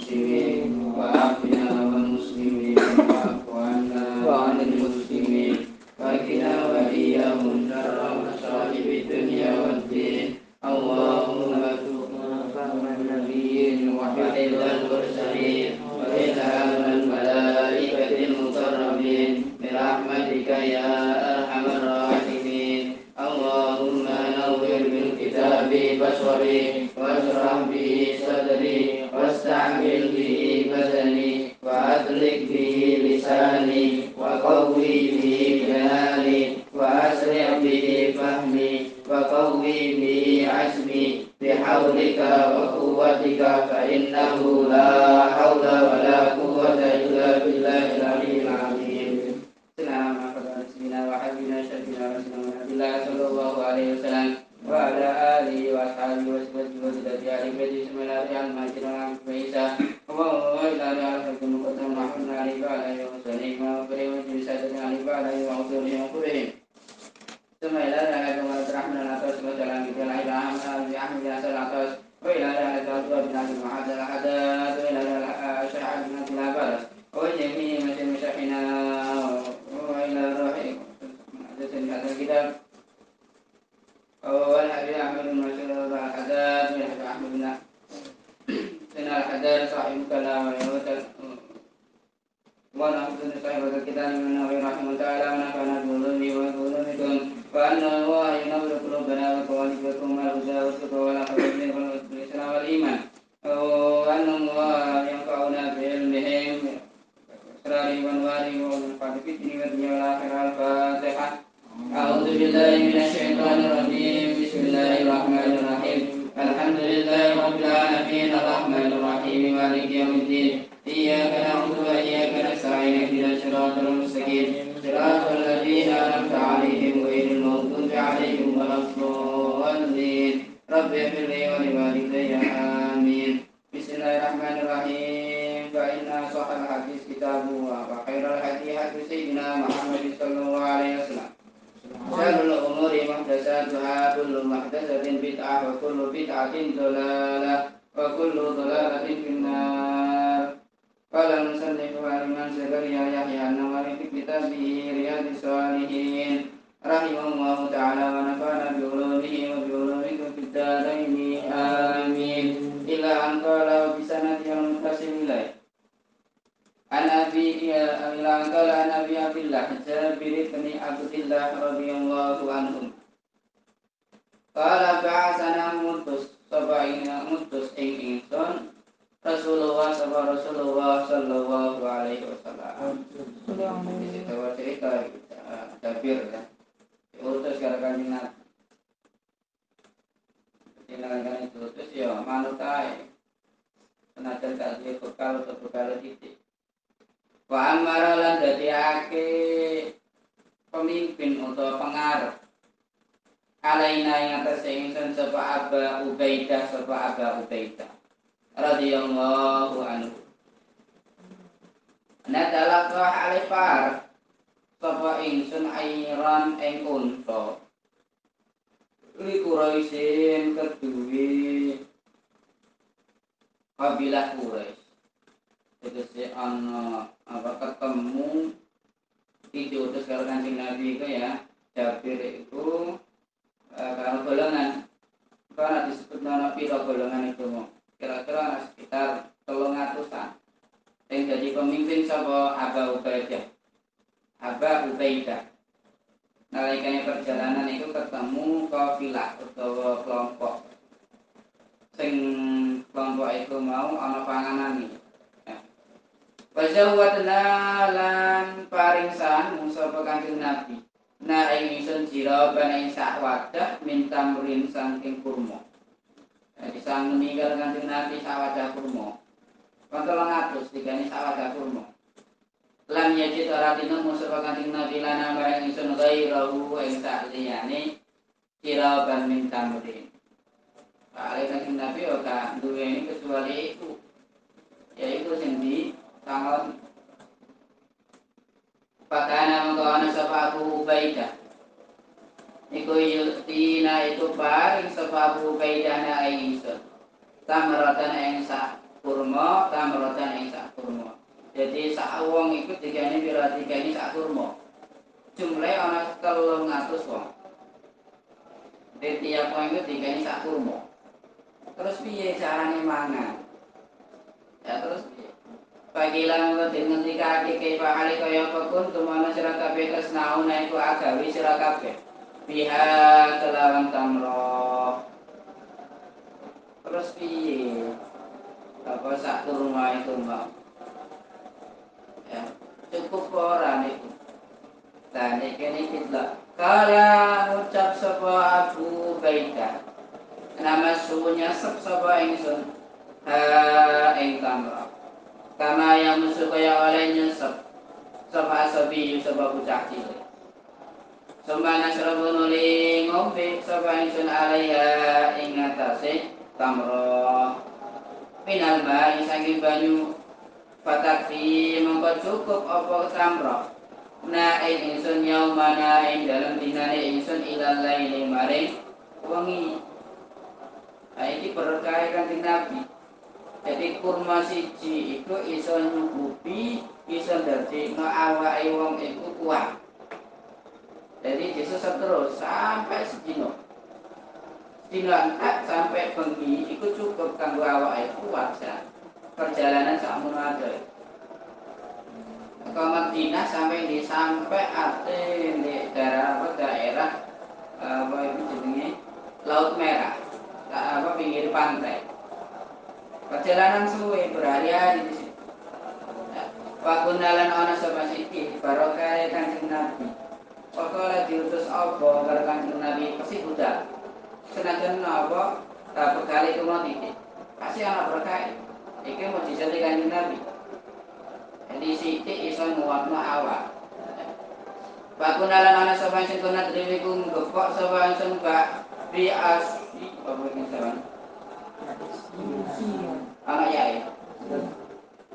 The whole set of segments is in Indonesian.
المسلمين وعافنا والمسلمين واعف عنا وعن المسلمين وقنا وإياهم شر مصائب الدنيا والدين اللهم ارزقنا فهم النبيين وحفظ المرسلين وإلهام الملائكة المقربين برحمتك يا أرحم الراحمين اللهم نور بالكتاب بصري واشرح به صدري واستعمل به بدني وأدرك به لساني وقوي به جناني وأسرع به فهمي وقوي به عزمي بحولك وقوتك فإنه لا حول ولا قوة إلا بالله العلي العظيم. سلام على سيدنا وحبيبنا شفيعنا رسولنا محمد صلى الله عليه وسلم وعلى آله وأصحابه وسلم وسلم على بيته بسم الله الرحمن الرحيم وعيسى اللهم إلى على حكم المقدم رحمنا عليه وعلى آله وصحبه وبرئ وجلساته عليه وعلى آله وأصحابه وقبهم ثم إلى على الرحمن العطاس وسلام على إبراهيم أحمد حسن العطاس وإلى على الأرض بن عبد المحمد الحداد وإلى على شعب بن عبد العباس وجميع مشايخنا وإلى روح من هذا الكتاب والحبيب أحمد بن مسعود الحداد والحبيب أحمد بن سنة الحداد صاحب الكلام ونحن صاحب الكتاب من النبي رحمه تعالى ونفعنا بعلومه وعلومكم وأن الله ينور قلوبنا وقوالبكم والهدى والتقى والعفو والإسلام والإيمان وأن الله ينفعنا بعلمهم وإسرارهم وأنوارهم والمنفعة في الدين والدنيا والآخرة الفاتحة. أعوذ بالله من الشيطان الرجيم بسم الله الرحمن الرحيم الحمد لله رب العالمين الرحمن الرحيم مالك يوم الدين إياك نعبد وإياك نستعين اهدنا الصراط المستقيم صراط الذين أنعمت عليهم غير المغضوب عليهم ولا الضالين رب اغفر لي ولوالدي آمين. بسم الله الرحمن الرحيم فإن أصح الحديث كتاب الله وخير الهدي هدي سيدنا محمد صلى الله عليه وسلم شر الأمور محدثاتها كل محدثة بدعة وكل بدعة ضلالة وكل ضلالة في النار. قال المصنف الإمام زكريا يحيى النووي في كتابه رياض الصالحين رحمه الله تعالى ونفعنا بعلومه وبعلومكم في الدارين آمين. إلى أن قال بسند المتصل إليه عن أبي عبد الله جابر بن عبد الله رضي الله عنهم قال بعثنا مدس إنسان Rasulullah sallallahu alaihi wasallam. Ini cerita Jabir ya. Diutus ke Kanjeng Nabi. Jenengan itu terus ya manut ae. Senajan kasih bekal atau bekal titik. Wa amara lan dadiake pemimpin atau pengarep. Alaina yang atas ingsun sapa Aba Ubaidah radhiyallahu anhu. Nadalaka alifar sapa ingsun airan ing unta. Li Quraisyin kedue kabilah Quraisy. Tegese ana ketemu diutus karo Kanjeng Nabi iku ya. Jabir iku karo golongan. Karena disebut nama pira golongan itu mau. Kira-kira sekitar 300-an. Yang jadi pemimpin sapa Aba Ubaidah. Nalikane perjalanan itu ketemu kafilah utawa kelompok. Sing kelompok itu mau ana panganane. Wajawatna lan paringsan sapa Kanjeng Nabi. Na ing ingsun jiraban ing sak wadah minta mrin saking kurma. Jadi sang meninggal Kanjeng Nabi sawadah kurma. Kontrol ngatus digani sawadah kurma. Lam yajid ora tinemu sapa Kanjeng Nabi lana barang ingsun ghairahu ing sak liyane jiraban minta mrin. Kali Kanjeng Nabi ora duweni kecuali itu. Yaitu sing di tangon pakana mengkawana sapa Abu Ubaidah. Iku yutina itu paring sapa Abu Ubaidah na ingsun. Tamratan ing sak kurma kurma tamrotan ing sak kurma. Jadi sak wong iku digane pira digane sak kurma. Jumlahe ana 300 wong. Dadi tiap wong iku digane sak kurma. Terus piye carane mangan? Ya terus piye? Pagilan mengko ngendikake kaya hale kaya pekun tumana sira kabeh tresnauna iku agawi sira kabeh. Biha kelawan tamro. Terus piye? Apa sak kurma itu mau? Ya, cukup ora niku. Dan ini kita kala ucap sapa Abu Baidah. Nama suhunya sapa ingsun. Ing tamro. Kama yang musuh kaya oleh nyesep sapa asabi sapa bocah cilik. Sumana srabu nuli ngombe sapa ingsun alaiha ing atase tamro. Minal ma'i saking banyu patakfi mongko cukup apa tamro. Na ing ingsun yaumana ing dalam dinane ingsun ilal laili maring wengi. Iki berkah Kanjeng Nabi. Jadi kurma siji iku iso nyukupi, iso ndadekno awake wong iku kuat. Jadi Yesus terus sampai sedina. Sedina entek sampai bengi iku cukup kanggo awake kuat ya. Perjalanan sakmono ae. Ke Madinah sampai ate di daerah apa itu jenenge Laut Merah. Pinggir pantai. Perjalanan suwe berhari-hari di situ. Wakunalan ana sapa siki barokah Kanjeng Nabi. Pokoke diutus apa karo Kanjeng Nabi pasti budak. Senajan apa bekal iku mau titik. Pasti ana berkah. Iki mujizat Kanjeng Nabi. Jadi sithik iso nguwatno awak. Wakunalan ana sapa sing kena dhewe ku ngepok sapa ingsun Mbak Biasi apa iki sampean? Anak yai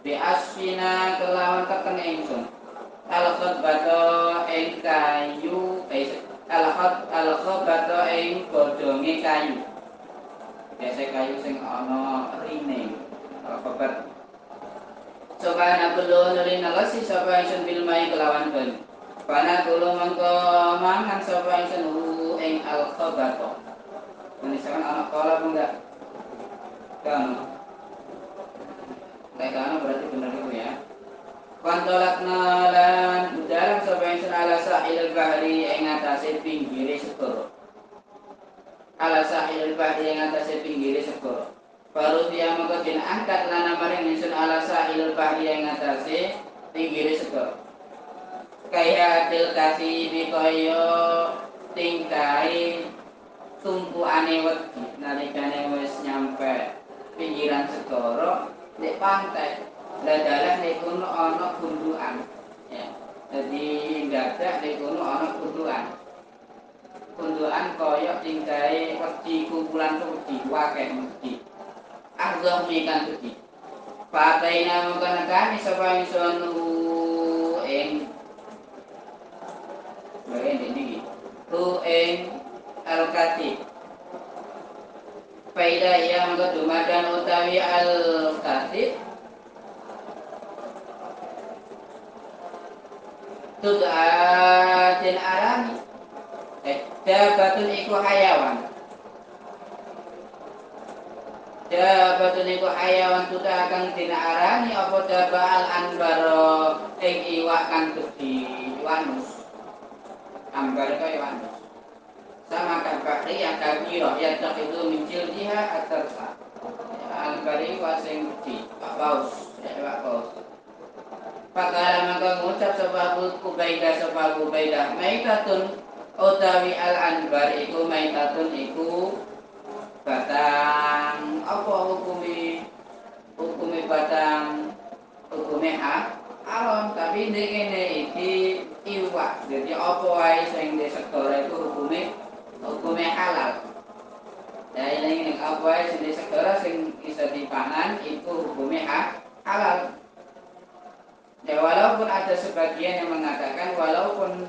bi asfina kelawan teken ingsun al-khad bato ing kayu al-khad bato ing godhonge kayu biasa kayu sing ana rine al-khabat coba nakulo nuli nalasi sapa ingsun bil mai kelawan banyu pana kulo mangko mangan sapa ingsun ing al-khabato menisakan anak kala apa enggak kan Lekana berarti benar itu ya. Pantolakna lan budalan sapa ingsun ala sahil bahri ing atase pinggire segara. Ala sahil bahri ing atase pinggire segara. Baru dia mengko den angkat lan maring ingsun ala sahil bahri ing atase pinggire segara. Kaya adil kasih bikoyo tingkai tumpuane wedi nalikane wis nyampe pinggiran segara di pantai ladalah di kono ana gundukan ya jadi dadak di kono ana gundukan kaya tingkae wedi kumpulan wedi wakeh wedi ardoh mikan wedi pataina mengkana kami sapa ingsun ing al-katib faida yang kedumadan utawi al-katib tud'atin arami dabatun iku hayawan tuda kang dina arani apa daba al-anbaro ing iwak kang gedhi wanus ambar kaya wanus sama kabari yang kabiro yang tak itu mincil dia atarsa al-bari wasing gedhi pak paus Pakala maka ngucap sebab Ubaidah maitatun utawi al-anbar iku maitatun iku batang apa hukumi batang hukume haram tapi ndekene iki iwak jadi apa wae sing di segara iku hukume halal ya ini apa wae sing di segara sing bisa dipangan iku hukume halal. Ya walaupun ada sebagian yang mengatakan walaupun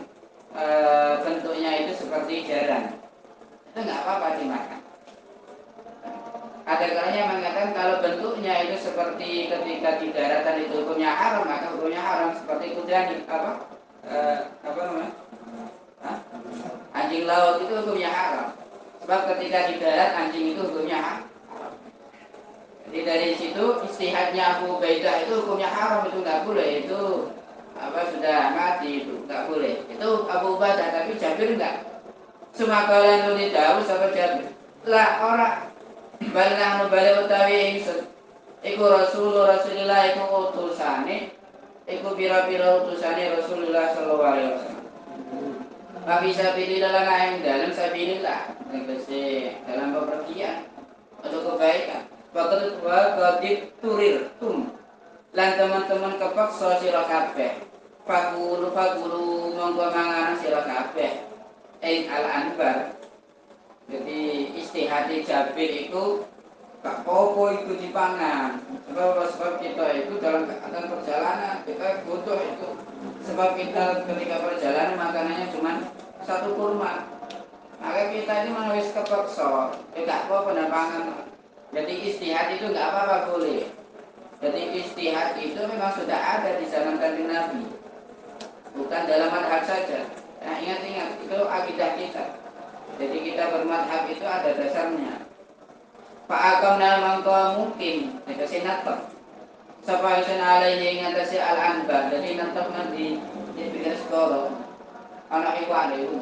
bentuknya itu seperti jaran itu nggak apa-apa dimakan. Ada kalanya mengatakan kalau bentuknya itu seperti ketika di daratan itu hukumnya haram, maka hukumnya haram seperti kudani apa namanya? Hah? Anjing laut itu hukumnya haram. Sebab ketika di darat anjing itu hukumnya haram. Jadi dari situ istihadnya Abu Ubaidah itu hukumnya haram, itu nggak boleh, itu sudah mati, itu nggak boleh. Itu Abu Ubaidah, tapi Jabir nggak. Semua kalian itu tahu sahabat Jabir. Lah orang balik utawi ingsun. Iku Rasulullah iku utusane, iku pira-pira utusane Rasulullah sallallahu alaihi wasallam. Tapi sabilillah lan dalam sabilillah, dalam bepergian untuk kebaikan. Waktu qadir turir lan teman-teman kepaksa sira kabeh. Fagulu monggo mangan sira kabeh. Al-Anbar. Jadi istihadi Jabir itu gak apa-apa itu dipangan. Sebab kita itu dalam keadaan perjalanan kita butuh itu. Sebab kita ketika perjalanan makanannya cuma satu kurma. Maka kita ini menawis kepaksa, gak apa-apa pangan. Jadi istihad itu nggak apa-apa, boleh. Jadi istihad itu memang sudah ada di zaman Kanjeng Nabi, bukan dalam madhab saja. Nah, ingat-ingat itu akidah kita. Jadi kita bermadhab itu ada dasarnya. Pak akamna mangko mungkin dikasih natap. Sapa isun alaihi ngatasi al-anbar. Jadi natap nanti di pinggir sekolah anak iku itu.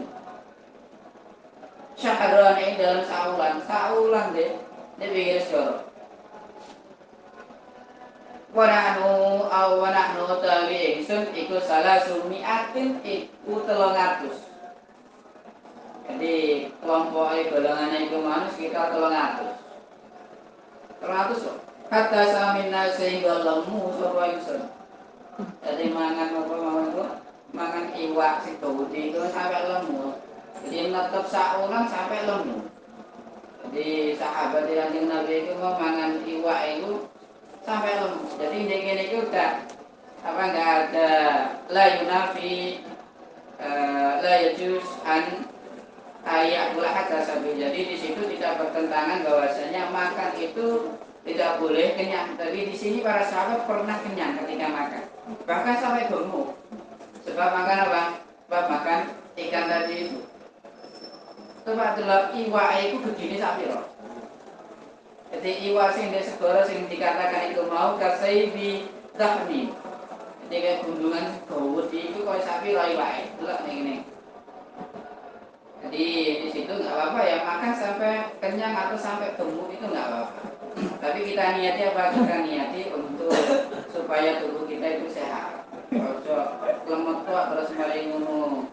Syahadran ini dalam saulan deh. Dia pikir sekarang. Wanahnu tawi ingsun iku salah sumiatin iku 300. Jadi kelompok golongan iku manus kita 300. 300 loh. Kata samina sehingga lemu sapa ingsun. Jadi mangan apa itu? Mangan iwak sing gawudi itu sampai lemu. Jadi netep saulan sampai lemu. Jadi sahabat yang Nabi itu mau mangan iwak itu sampai lemu. Jadi ini juga nggak ada la yunafi la yajuz an ayat pula hatta sabi. Jadi di situ tidak bertentangan bahwasanya makan itu tidak boleh kenyang. Tapi di sini para sahabat pernah kenyang ketika makan, bahkan sampai gemuk. Sebab makan apa? Sebab makan ikan tadi itu. Coba delok iwak itu begini sapi loh. Jadi iwak sing di segara sing dikatakan itu mau kasaibi dahmi. Jadi kayak gundungan gawut itu kalau sapi loh iwak. Delok nih. Jadi di situ nggak apa-apa ya, makan sampai kenyang atau sampai gemuk itu nggak apa-apa. Tapi kita niati apa? Kita niati untuk supaya tubuh kita itu sehat. Ojo lemot tok terus mari ngono.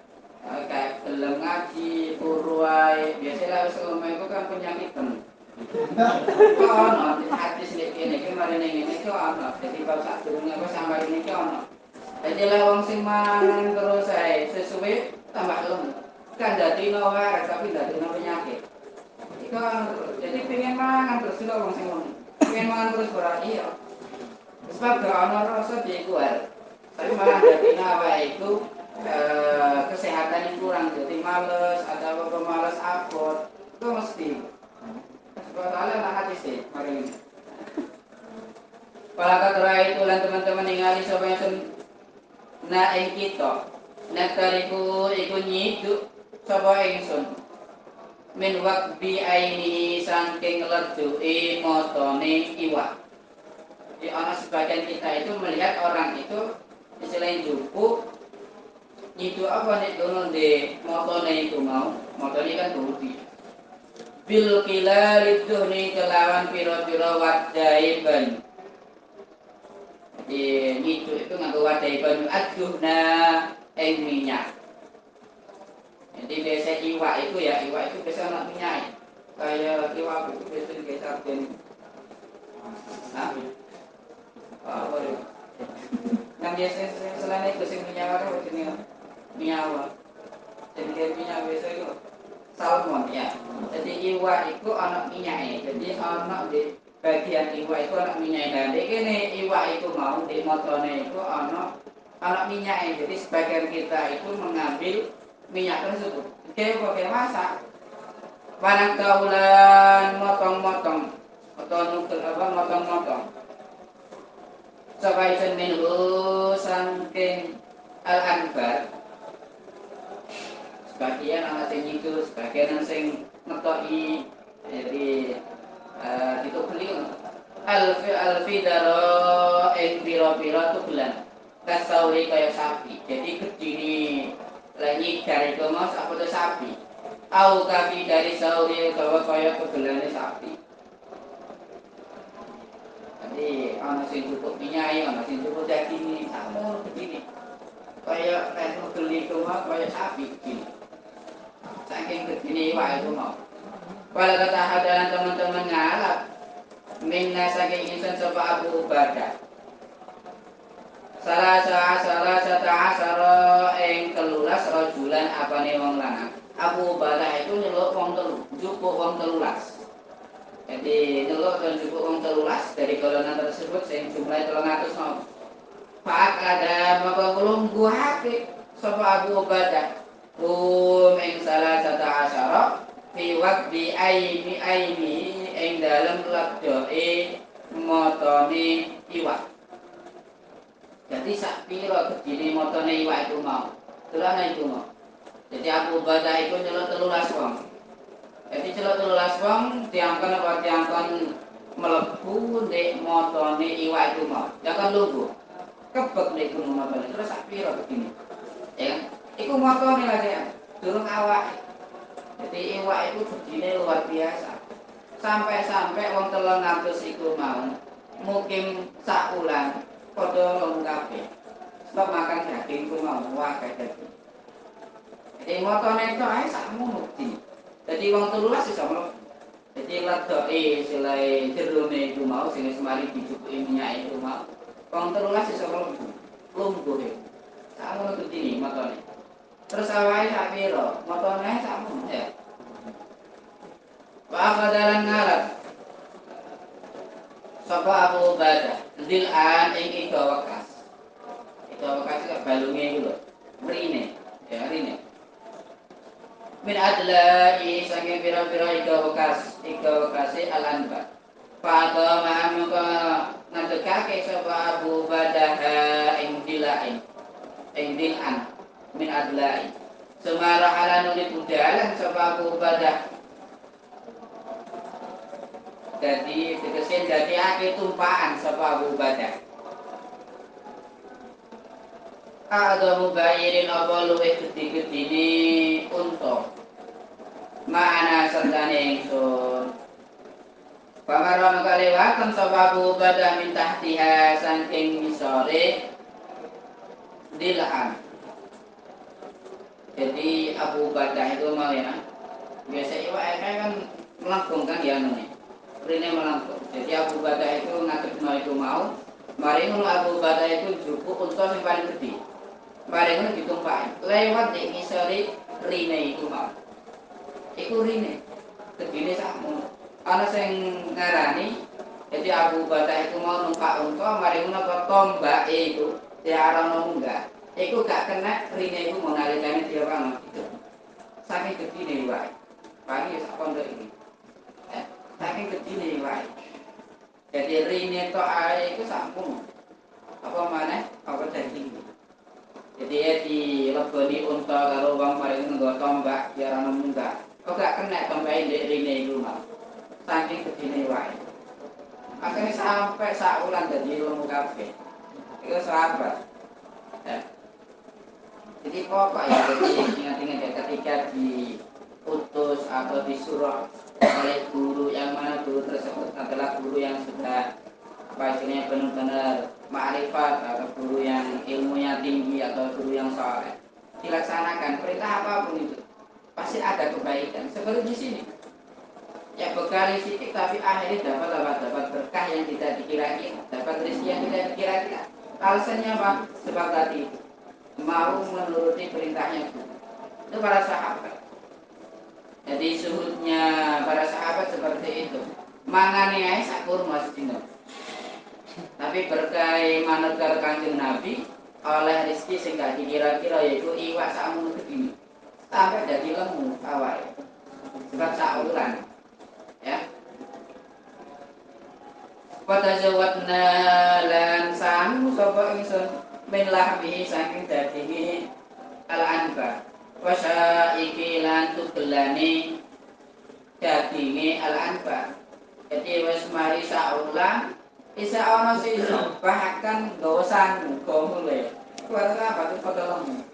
Kayak gelem ngaji, purwai, biasalah wis ngomong iku kan penyakit tem. Kok ono hadis nek kene iki mari ning ngene iki ono. Dadi bab sak durunge apa sampai ini iki ono. Dadi lek wong sing mangan terus ae sesuwe tambah lemu. Kan dadi no waras tapi dadi no penyakit. Iku ono. Jadi pengen mangan terus lho wong sing ngono. Pengen mangan terus berarti ya. Sebab gak ono rasa dikuat. Tapi malah dadi nawa itu kesehatan yang kurang, jadi males, ada apa males abot, itu mesti. Soalnya nak hati sih, mari ini. Para katra itu dan teman-teman ningali sapa yang na ing kita, nekariku iku nyidu sapa ingsun. Min waqbi ainihi saking ledhuke matane iwak. Di ana sebagian kita itu melihat orang itu selain jupu itu apa nih dono de motone itu mau motone kan budi bil kila itu nih kelawan piro-piro wadai banyu itu nganggo wadai banyu aduh ing minyak. Jadi biasa iwak itu biasa nak minyak kayak iwak itu biasa kayak sarden. Apa ya? Kan biasa selain itu sing minyak apa jenis minyak. Jadi minyak biasa itu salmon ya. Jadi iwak itu anak minyak. Jadi anak di bagian iwak itu anak minyak. Dan di kene iwak itu mau di motone itu anak minyak. Jadi sebagian kita itu mengambil minyak tersebut. Oke, pakai masak. Barang kaulan motong-motong atau nukul apa motong-motong. Safaisun minhu saking al-anbar. Sebagian ana sing ngidul, sebagian sing ngetoki. Jadi itu beli alfi daro ing pira-pira tugelan. Kasauri kaya sapi. Jadi gedine lenyi dari itu mau apa sapi. Au kafi dari sauri bahwa kaya tugelane sapi. Jadi ana sing cukup minyak, ana sing cukup daging, sama begini. Kaya beli rumah kaya sapi begini. Saking begini wae itu mau. Kalau kata hadalan teman-teman ngalap, minna saking insan sapa Abu Ubadah. Salah sata asara ing 13 rajulan apane wong lanang. Abu Ubadah itu nyeluk wong telu, jupuk wong 13. Jadi nyeluk dan jupuk wong 13 dari golongan tersebut sing jumlahe 300 mau. Pak ada maka nglungguhake sapa Abu Ubadah ing salah sata asara fi waqti aini ing dalem ledhoke motone iwak. Jadi sak pira gedine motone iwak itu mau. Delane itu mau. Jadi Abu Ubadah itu nyeluk 13 wong. Jadi celuk 13 wong diangkon apa diangkon mlebu ndek motone iwak itu mau. Jangan lungguh. Kebek nek gunung motone terus sak pira begini. Ya kan? Iku motone lah ya. Durung awak. Jadi iwak itu begini luar biasa. Sampai-sampai wong 300 iku mau mukim sak ulang padha wong kabeh. Sebab makan daging ku mau akeh daging. Jadi motone itu ae sak ngono iki. Jadi wong 13 iso mlebu. Jadi ledoke selae jerone iku mau sing semari dicukuki minyak itu mau. Wong 13 iso mlebu. Lungguh e. Sak ngono gedine motone. Terus awake sak pira? Motone sak ngono ya. Wa qadalan ngalap. Sapa Abu Ubadah, zil'an ing iga wekas. Iga wekas iki balunge iku lho. Mrine, ya rine. Min adla'i saking pira-pira iga wekase al-anba. Fa'adha ma'amuka ngadekake sapa Abu Ubadah ing dila'in. Ing dil'an min adla'i. Semara ala nuli budalan sapa Abu Ubadah. Jadi tegese ndadekake tumpakan sapa Abu Ubadah. Ada mubayirin apa luwih gedhi-gedhine unta. Ma'ana sertane ingsun. Pamara maka lewatan sapa Abu Ubadah min tahtiha saking misore dil'an. Jadi Abu Ubadah itu mau ya. Biasa iwak kan melengkung kan ya namanya. Rene melengkung. Jadi Abu Ubadah itu ngadepno itu mau. Mari ngono Abu Ubadah itu jupuk unta sing paling gedhe. Mari ngono ditumpaki. Lewat di ngisore rine itu mau. Iku rine. Gedine sakmono. Ana sing ngarani jadi Abu Ubadah itu mau numpak unta, mari ngono kok tombake itu diarano munggah. Iku gak kena rine iku mau nalikane dia banget itu. Saking gedine wae. Paling ya sak pondok iki. Saking gedine wae. Jadi rine tok ae iku sampun. Apa maneh? Apa daging. Jadi ya di leboni unta karo wong mari nggo tombak diarano munggah. Kok gak kena tombake ndek rine iku mau. Saking gedine wae. Akhirnya sampai saulan dadi ilmu kabeh. Iku sahabat. Ya. Jadi pokok ya, jadi ingat-ingat ya ketika diutus atau disuruh oleh guru yang mana guru tersebut adalah guru yang sudah apa istilahnya benar-benar ma'rifat atau guru yang ilmunya tinggi atau guru yang saleh, dilaksanakan perintah apapun itu pasti ada kebaikan. Seperti di sini ya bekali sedikit tapi akhirnya dapat berkah yang tidak dikira-kira, dapat rezeki yang tidak dikira-kira. Alasannya apa? Sebab tadi mau menuruti perintahnya guru. Itu para sahabat. Jadi suhudnya para sahabat seperti itu. Mangane ae sak kurma sedina. Tapi berkah manut karo Kanjeng Nabi oleh rezeki sing gak dikira-kira yaitu iwak sakmono gedine. Sampai dadi lemu awake. Sebab saulan. Ya. Watazawatna lan sangu sapa ingsun min lahmihi saking daginge al-anba. Wasa iki lan tugelane daginge al-anba. Jadi wis mari saulah isa ana sisa bahkan nggawa sangu gomule. Kuwi apa tuh potolong.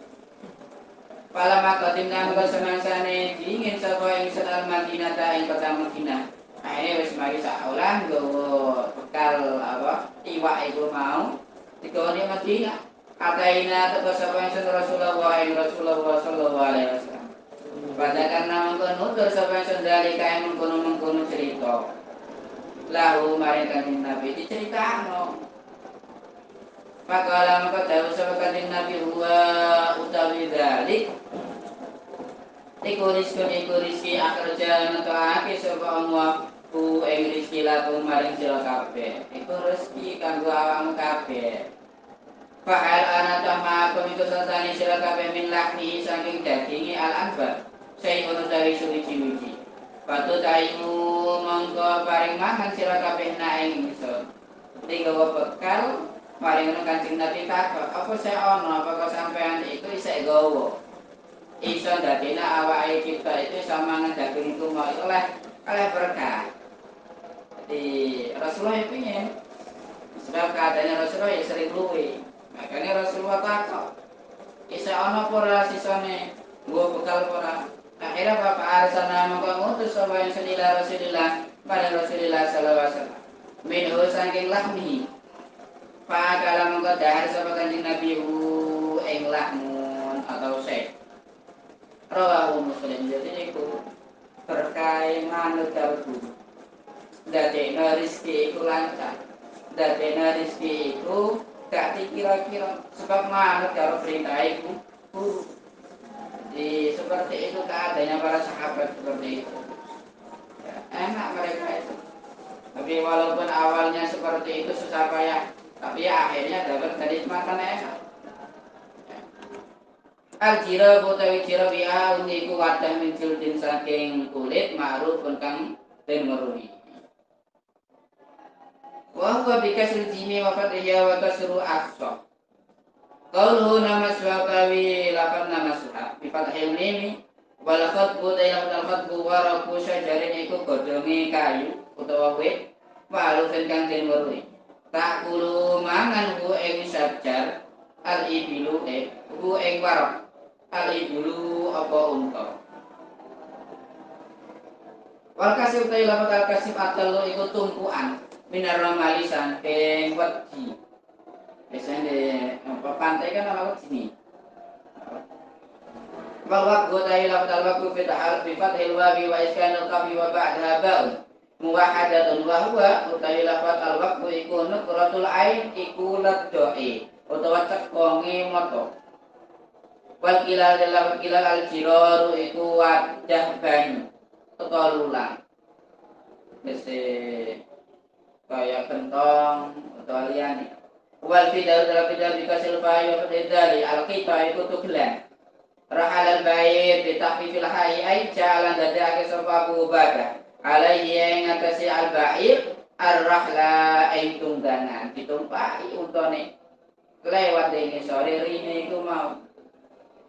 Pala maka timna maka semangsane dingin sapa ingsun al-Madinah ta ing kota Madinah. Akhirnya wis mari saulah nggawa bekal apa iwak iku mau digawa ning Madinah. Ataina teko sapa ingsun Rasulullah sallallahu alaihi wasallam. Pada karena mengkono nutur sapa ingsun dalika ing mengkono cerita. Lahu maring kanjeng Nabi diceritakno. Pakala maka dawuh sapa kanjeng Nabi huwa utawi dalik iku rizki akhirja netoake sapa Allah ku ing rizki lakum maring sira kabeh. Iku rezeki kanggo awakmu kabeh. Fa'al ana tama komiku sasani sira kabeh min lahmi saking daginge al-anbar. Saya ono dari suwi-suwi. Patu tayu mongko paring mangan sira kabeh naing ingsun. Digawa bekal paring ono Kanjeng Nabi takok, apa saya ono apa kok sampean iku isih gawa? Iso ndadekna awake kita itu sama daging itu mau oleh berkah. Jadi Rasulullah pingin sebab keadaannya Rasulullah ya sering luwe. Makanya Rasulullah takok, isih ono apa ora sisane nggo bekal ora? Akhirnya Bapak Arsana mengutus sapa yang sedila Rasulillah pada Rasulillah sallallahu alaihi wasallam. Minhu saking lahmi. Fa kala mengko dahar sapa Kanjeng Nabi ing lahmun atau sek. Rawahu Muslim. Jadi iku berkait manut kalbu. Dadekno rezeki iku lancar. Dadekno rezeki iku gak dikira-kira sebab manut karo perintah iku. Jadi seperti itu keadaannya para sahabat seperti itu. Ya, enak mereka itu. Tapi walaupun awalnya seperti itu susah payah, tapi ya akhirnya dapat kenikmatan enak. Al-jira utawi jira bi'a uniku wadah min jildin saking kulit ma'ruf kang den meruni. Wa huwa bikasril jimi wa fathiha wa kasru aqsa. Qauluhu nama suhakawi lapan nama suhak bi fathil mim wal khatbu dalam khatbu waraku syajarin iku godhonge kayu utawa wit wa alufin kang den meruni. Tak kulu mangan ku ing syajar al-ibilu ku ing warak al-ibulu apa unta. Wal kasib ta ila al kasib atalu iku tumpuan minar ramali saking wedi. Biasanya di pantai kan nama sini. Wal waqtu ta ila al waqtu fi tahal bi fathil wawi wa iskanil qafi wa ba'daha ba'un muwahadatun wa huwa utawi lafat al waqtu iku nukratul ain iku ladoi utawa cekonge mata. Wal kilal dalam kilal al jiraru iku wadah banyu utawa lulang. Mesti kaya kentong utawa liyane. Wal fidal dalam fidal dikasil fa'i wa fidali al-qita iku tugelan. Rahal al-bayir bitahfifil ha'i ay jalan dadake sapa Abu Ubadah alaihi yang ngatasi al-ba'ir ar-rahla ay tunggangan ditumpaki untone lewat dene sore rine iku mau.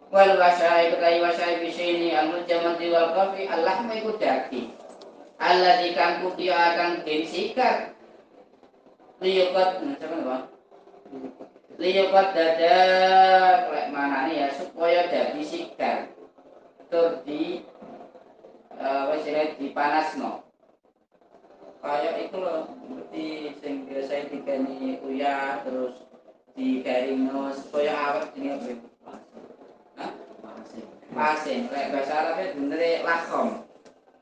Wal wasai bekai wasai bisini al-mujamati wal qafi al-lahma iku daging alladzi kang kuti akan den sikat liyukat sampeyan apa liyukat dadak lek manane ya supaya dadi sikat tur di wis dipanasno kaya itu loh seperti sing biasa digani uyah terus digaringno supaya awet jenenge apa? Pasin. Lek bahasa Arabe bener lakom.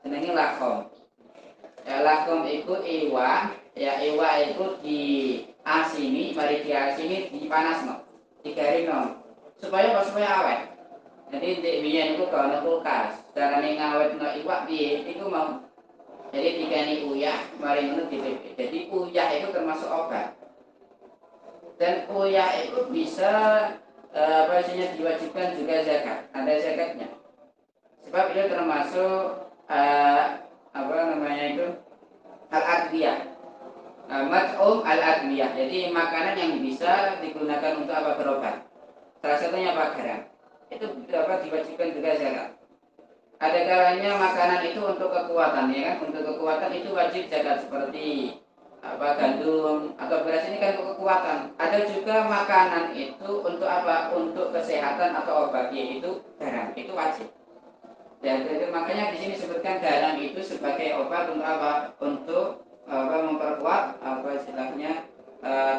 Jenenge lakom. Ya lakom iku iwak, ya iwak iku diasini, mari diasini dipanasno, digaringno supaya awet. Jadi ndek biyen iku gak ono kulkas. Carane ngawetno iwak piye? Iku mau jadi digani uyah, mari ngono dipipit. Jadi uyah itu termasuk obat. Dan uyah itu bisa diwajibkan juga zakat. Ada zakatnya. Sebab itu termasuk apa namanya itu al-adwiyah. Mat'um al-adwiyah, jadi makanan yang bisa digunakan untuk apa, berobat. Salah satunya apa, garam. Itu apa, diwajibkan juga zakat. Ada kalanya makanan itu untuk kekuatan, ya kan? Untuk kekuatan itu wajib zakat, seperti apa, gandum atau beras, ini kan untuk kekuatan. Ada juga makanan itu untuk apa? Untuk kesehatan atau obat, yaitu garam. Itu wajib. Dan itu makanya di sini sebutkan garam itu sebagai obat untuk apa? Untuk apa, memperkuat apa istilahnya,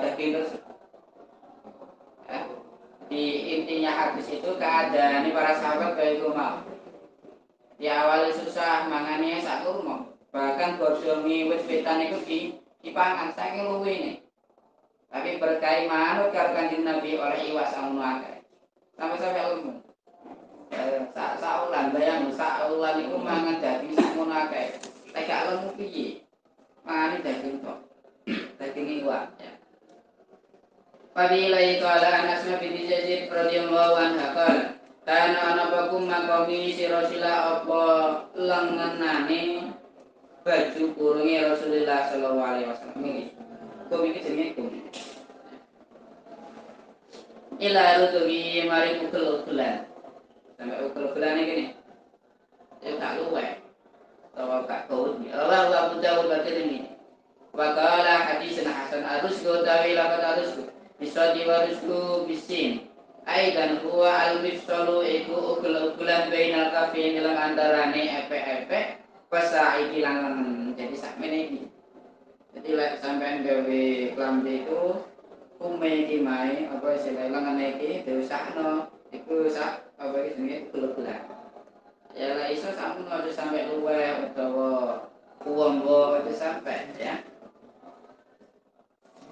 daging tersebut. Ya. Di intinya hadis itu keadaan ini para sahabat baik mau di awal susah mangane sak kurma, bahkan borjongi wit-witan itu dipangan saking luwe ini. Tapi berkai manut karo Kanjeng Nabi oleh iwas amun akeh. Sampai-sampai ilmu. Saulan bayang saulan iku mangan daging sakmono akeh. Lek gak lemu piye? Mangane daging tok. Daging iwak ya. Fadila itu ala Anas bin Yazid radhiyallahu anhu qala kana ana bakum maqami sirosila apa lengenane baju kurunge Rasulullah sallallahu alaihi wasallam iki. Kum iki jenenge kum. Ila rutubi mari ukul-ukulan. Sampai ukul-ukulan iki nih. Ya tak luwe. Tawa gak kau ni. Allah Abu Dawud berkini. Wa qala haditsan hasan arusku tawi laqad arusku. Bisadi warusku bisin. Aidan huwa al-mifsalu iku ukul-ukulan bainal kafin dalam antarane epe-epe pasaiki lan. Jadi sakmene iki. Jadi lek sampean gawe klambi itu kume iki mae apa istilah langane iki diusahno iku sak apa iki jenenge ukul-ukulan. Ya lah iso sampun aja sampai luweh utawa uwombo aja sampai ya.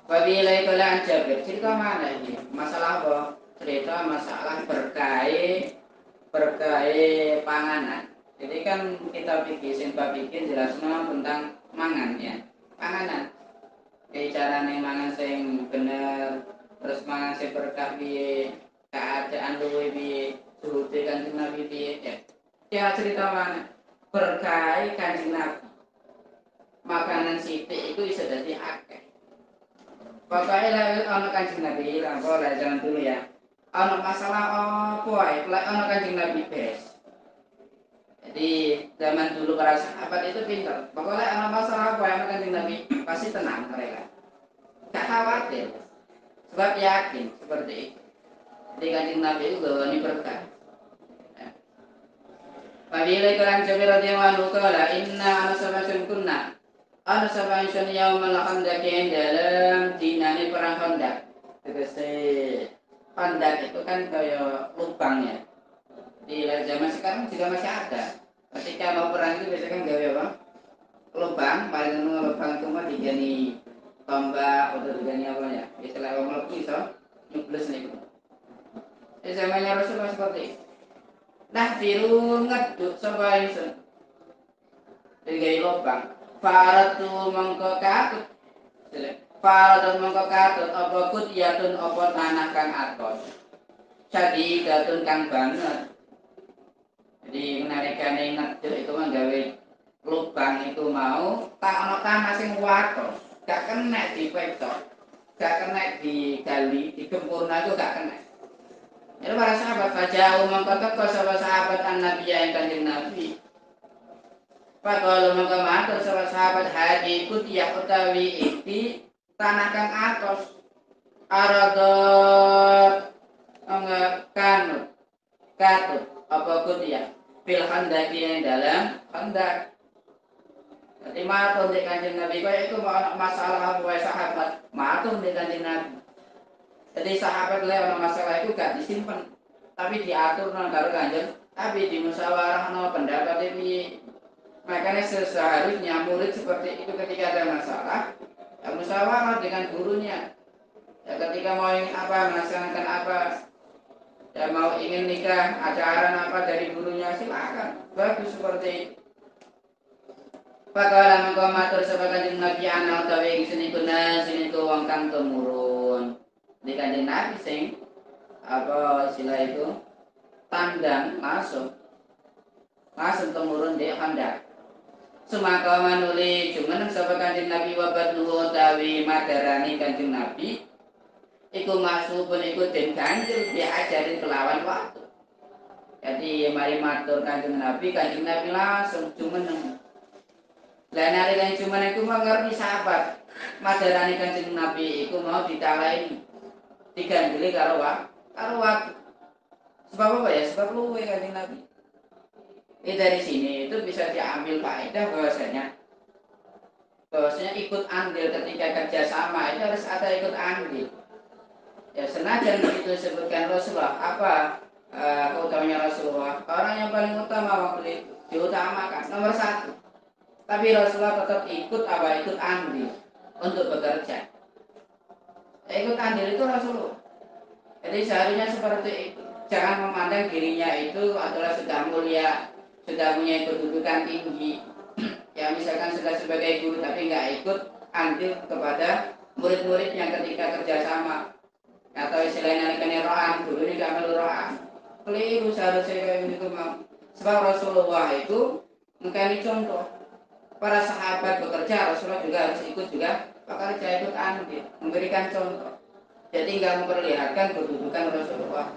Fadila itu lah Jabir, cerita mana ini? Masalah apa? Cerita masalah berkait panganan. Jadi kan kita bikin jelasnya tentang mangan ya. Panganan. Jadi carane mangan sing bener, terus mangan sing berkah piye, keadaan luwe piye, suhute Kanjeng Nabi piye ya. Ya cerita mana? Berkait Kanjeng Nabi. Makanan sithik iku iso dadi akeh. Pokoknya ana Kanjeng Nabi, lah jangan dulu ya. Ana masalah apa wae, lek ana Kanjeng Nabi beres. Jadi zaman dulu para sahabat itu pintar. Pokoknya ana masalah apa ana Kanjeng Nabi, pasti tenang mereka. Gak khawatir. Sebab yakin seperti itu. Jadi Kanjeng Nabi itu bawani berkah. Fadila kalan Jabir radhiyallahu anhu qala inna anasabasun kunna anasabasun yaumal khandaq dalam dinane perang Khandaq. Tegese Khandaq itu kan kayak lubang ya. Di zaman sekarang juga masih ada. Ketika mau perang itu biasanya kan gawe apa? Lubang, paling lubang itu mah digani tombak atau digani apa ya? Istilah wong mlebu iso nyubles niku. Di zamannya Rasulullah seperti itu. Nah, biru ngeduk sapa ingsun. Digawe lubang. Faratu mangko katut. Faratu mangko katut apa kutiyatun apa tanah kang atos. Jadi datun kang banget. Jadi menarikane ngeduk itu menggawe lubang itu mau tak ana tanah sing watos. Gak kena dipecok. Gak kena digali, digempurna itu gak kena. Itu para sahabat faja'u mangko teko sapa sahabat an-nabi yang Kanjeng Nabi. Faqala mangko matur sapa sahabat hadi kutiyah utawi iki tanah kang atos. Aradot kanut katut apa kutiyah fil handaki yang dalam handak. Jadi matur di Kanjeng Nabi kaya itu masalah apa sahabat matur di Kanjeng Nabi. Jadi sahabat le ono masalah itu gak disimpan, tapi diatur nang karo Kanjeng, tapi dimusyawarahno pendapat ini. Makanya seharusnya murid seperti itu ketika ada masalah, ya musyawarah dengan gurunya. Ya ketika mau ingin apa, melaksanakan apa, ya mau ingin nikah, ajaran apa dari gurunya silakan. Bagus seperti itu. Pakala mengko matur sapa Kanjeng Nabi ana utawi sini wong kang tumurun. Di Kanjeng Nabi sing apa istilah itu tandang langsung temurun di Khandaq. Semaka manuli jumeneng sapa Kanjeng Nabi wabat nuwun utawi madarani Kanjeng Nabi iku maksudipun iku den ganjel diajarin kelawan waktu. Jadi mari matur Kanjeng Nabi langsung jumeneng. Lah nalika jumeneng iku ngerti sahabat madarani Kanjeng Nabi iku mau ditaleni diganjeli karo waktu. Sebab apa ya? Sebab luwe Kanjeng Nabi. Dari sini itu bisa diambil faedah bahwasanya ikut andil ketika kerjasama itu harus ada ikut andil. Ya senajan itu disebutkan Rasulullah apa keutamanya Rasulullah, orang yang paling utama waktu itu diutamakan nomor satu. Tapi Rasulullah tetap ikut andil untuk bekerja. Ikut andil itu Rasulullah. Jadi seharusnya seperti itu. Jangan memandang dirinya itu adalah sudah mulia, sudah punya kedudukan tinggi. Ya misalkan sudah sebagai guru tapi nggak ikut andil kepada murid-murid yang ketika kerjasama atau istilahnya rohan guru ini nggak melurohan keliru seharusnya kayak begitu mau. Sebab Rasulullah itu mengkani contoh para sahabat bekerja, Rasulullah juga harus ikut juga bekerja, ikut andil memberikan contoh. Jadi nggak memperlihatkan kedudukan Rasulullah.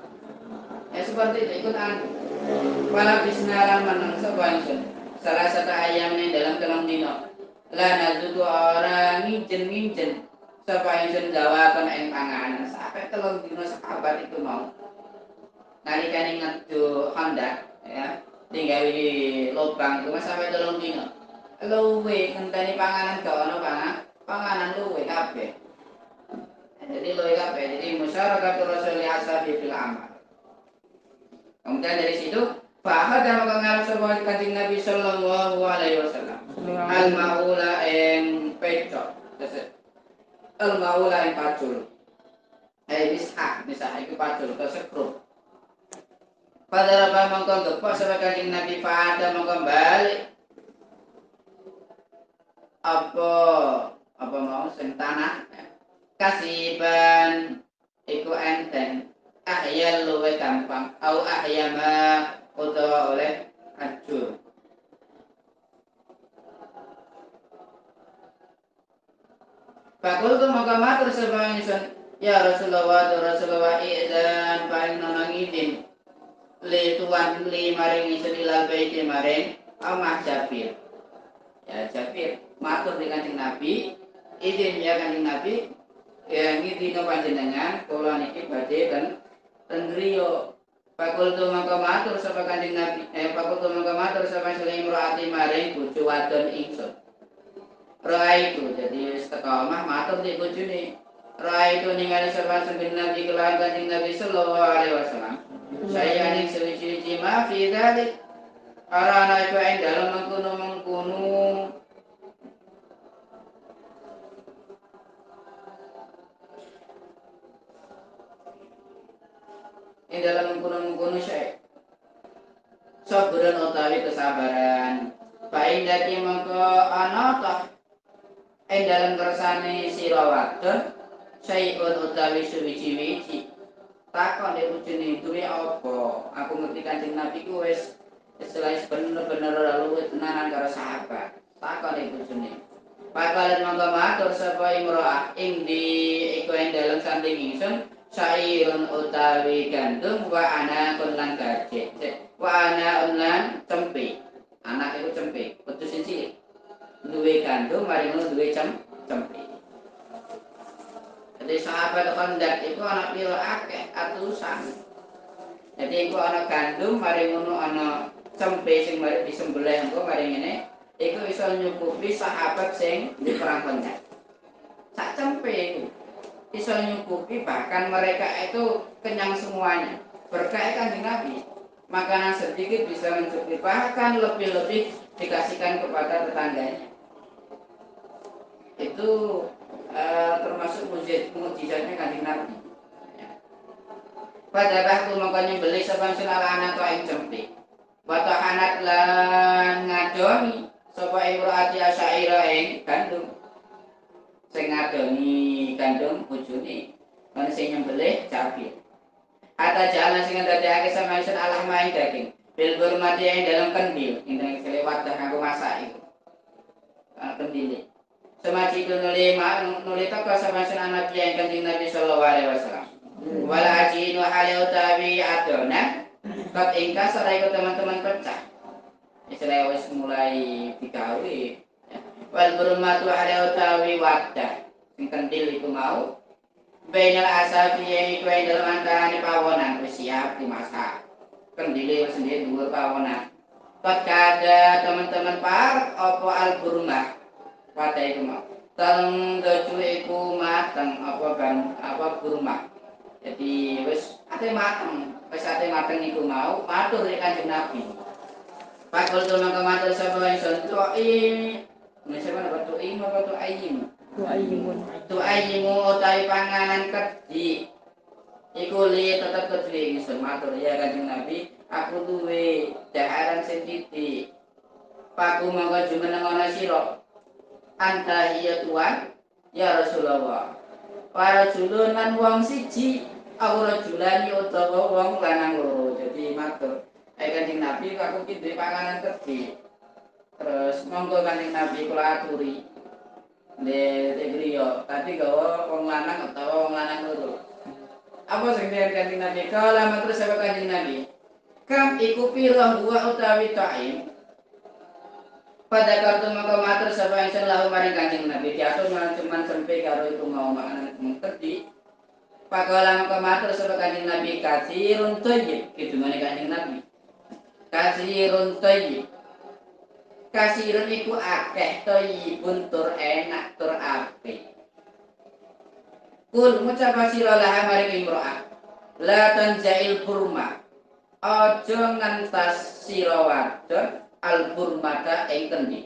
Ya seperti itu ikut andil. Para bisnalan menang sebangun salah satu ayam ini dalam telang dino lah nazuku orang ngijen supaya ingsun jawaban ing panganan sampai telung dino sahabat itu mau nalika ngedu Honda ya tinggal di lubang itu sampai telung dino luwe ngenteni panganan gak ono panganan luwe kabeh. Jadi luwe kabeh jadi masyarakat Rasulullah ashabi fil amal. Kemudian dari situ fahad dan mengarang sebuah Kanjeng Nabi sallallahu alaihi wasallam al maula en peco al maula en pacul misah itu pacul kesekrup pada apa mongko gepok sebagai Kanjeng Nabi fahad mongko balik apa mau sing tanah kasiban iku enteng ahyal luwe gampang au ahyama utawa oleh ajur. Fakul tu maka matur sapa ingsun ya Rasulullah izan paling nonangidin li tuan li maring ingsun ilal baiti maring amah Jabir. Ya Jabir matur di Kanjeng Nabi izin ya Kanjeng Nabi ya ngidino panjenengan kula niki badhe ten griya. Fakul tu maka matur sapa Kanjeng Nabi fakul tu maka matur sapa Sulaimah maring bojo wadon ingsun. Rai itu jadi istiqamah matur di bojone. Rai itu ningali sapa sungguh Nabi kelawan Kanjeng Nabi sallallahu alaihi wasallam. Saya ning suci-suci ma fi dzalik. Arana iku ing dalem mengkono ing dalem mengkono syai. Sabaran utawi kesabaran. Baik dadi mengko ana ta ing dalem kersane sira wadon saipun utawi suwi-wiji takon nek bojone duwe apa aku ngerti Kanjeng Nabi ku wis istilahnya bener-bener luwih tenanan karo sahabat takon nek bojone pakalan mangga matur sapa imro'ah ing di iku ing dalem sanding ingsun sairun utawi gandum wa ana lan gajeh wa ana lan cempe anak itu cempe putus cilik duwe gandum mari ngono duwe cempe. Jadi sahabat Khandaq itu anak piro akeh atusan. Jadi iku ana gandum mari ngono ana cempe sing mari disembelih engko mari ngene iku iso nyukupi sahabat sing di perang Khandaq. Sak cempe iku iso nyukupi bahkan mereka itu kenyang semuanya. Berkah Kanjeng Nabi. Makanan sedikit bisa mencukupi bahkan lebih-lebih dikasihkan kepada tetangganya. Itu termasuk mukjizatnya Kanjeng Nabi. Pada waktu mengko nyembelih sapa anak to ing cempe. Wa tahanat lan ngadoni sapa imroati asyaira ing gandum. Sing ngadoni gandum bojone lan sing nyembelih Jabir. Ata jalan sing ndadekake sama ingsun alah main daging. Bil hurmati ing dalam kendil ing selewat dah kanggo masak iku. kendili. Semaji itu nuli toko samasun anak yang Kanjeng Nabi sallallahu alaihi wasallam. Wala ajin wa hal utawi adona kat ingka sarai teman-teman pecah. Istilah wis mulai digawe. Wal burmatu hal utawi wadah. Sing kendil iku mau bainal asafi yang iku dalam antarane pawonan wis siap dimasak. Kendile wis sendiri dhuwur pawonan. Kat kada teman-teman par apa al burma wadah iku mau. Tang doju iku mateng apa burma. Jadi wis ate mateng iku mau matur nek Kanjeng Nabi. Pakul to mangka matur sapa ingsun tu'i. Mesem ana tu'i apa tu'ayim. Tu'ayimu utawi panganan kedhi. Iku li tetep kedhi ingsun matur ya Kanjeng Nabi, aku duwe daharan sing titik. Paku mangka jumeneng ana sira. Anta iya tuan ya Rasulullah. Para julun lan wong siji awra julani utawa wong lanang loro. Jadi matur Kanjeng Nabi aku ki duwe panganan kedhi. Terus monggo Kanjeng Nabi kula aturi. Nek griya tadi gawa wong lanang utawa wong lanang loro. Apa sing dhewe Kanjeng Nabi? Kala matur sapa Kanjeng Nabi? Kam iku pira wa utawi ta'im? Pada kartu maka matur sapa ingsun lahu maring Kanjeng Nabi diatur cuman sempe karo iku mau makanan kedhi. Pakala maka matur sapa Kanjeng Nabi kasirun thayyib kidungane Kanjeng Nabi. Kasirun thayyib. Kasirun iku akeh thayyibun tur enak tur apik. Kul ngucap sira laha maring imro'ah. La tanjail burma. Aja ngantas sira wadon al-burmata ing kendi.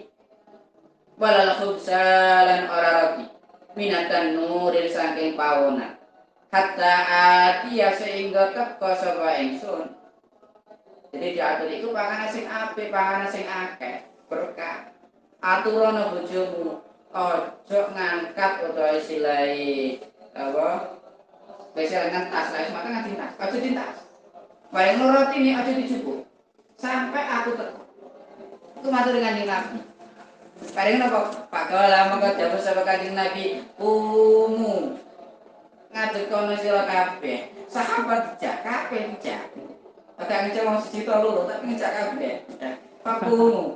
Walal khubsalan ora roti. Minatan nuril saking pawonan. Hatta atiya sehingga teka sapa ingsun. Jadi diatur iku panganan sing apik, panganan sing akeh, berkah. Aturana bojomu aja ngangkat utawa silai apa? Spesial ngentas, lah semateng ngentas, aja dintas. Bareng roti ini aja dijupuk. Sampai aku teko. Iku matur Kanjeng Nabi. Bareng napa? Pakala mangka dawuh sapa Kanjeng Nabi, "Umu ngadeg kono sira kabeh." Sahabat dijak kabeh dijak. Ada ngejak wong siji to loro, tapi ngejak kabeh. Pakumu.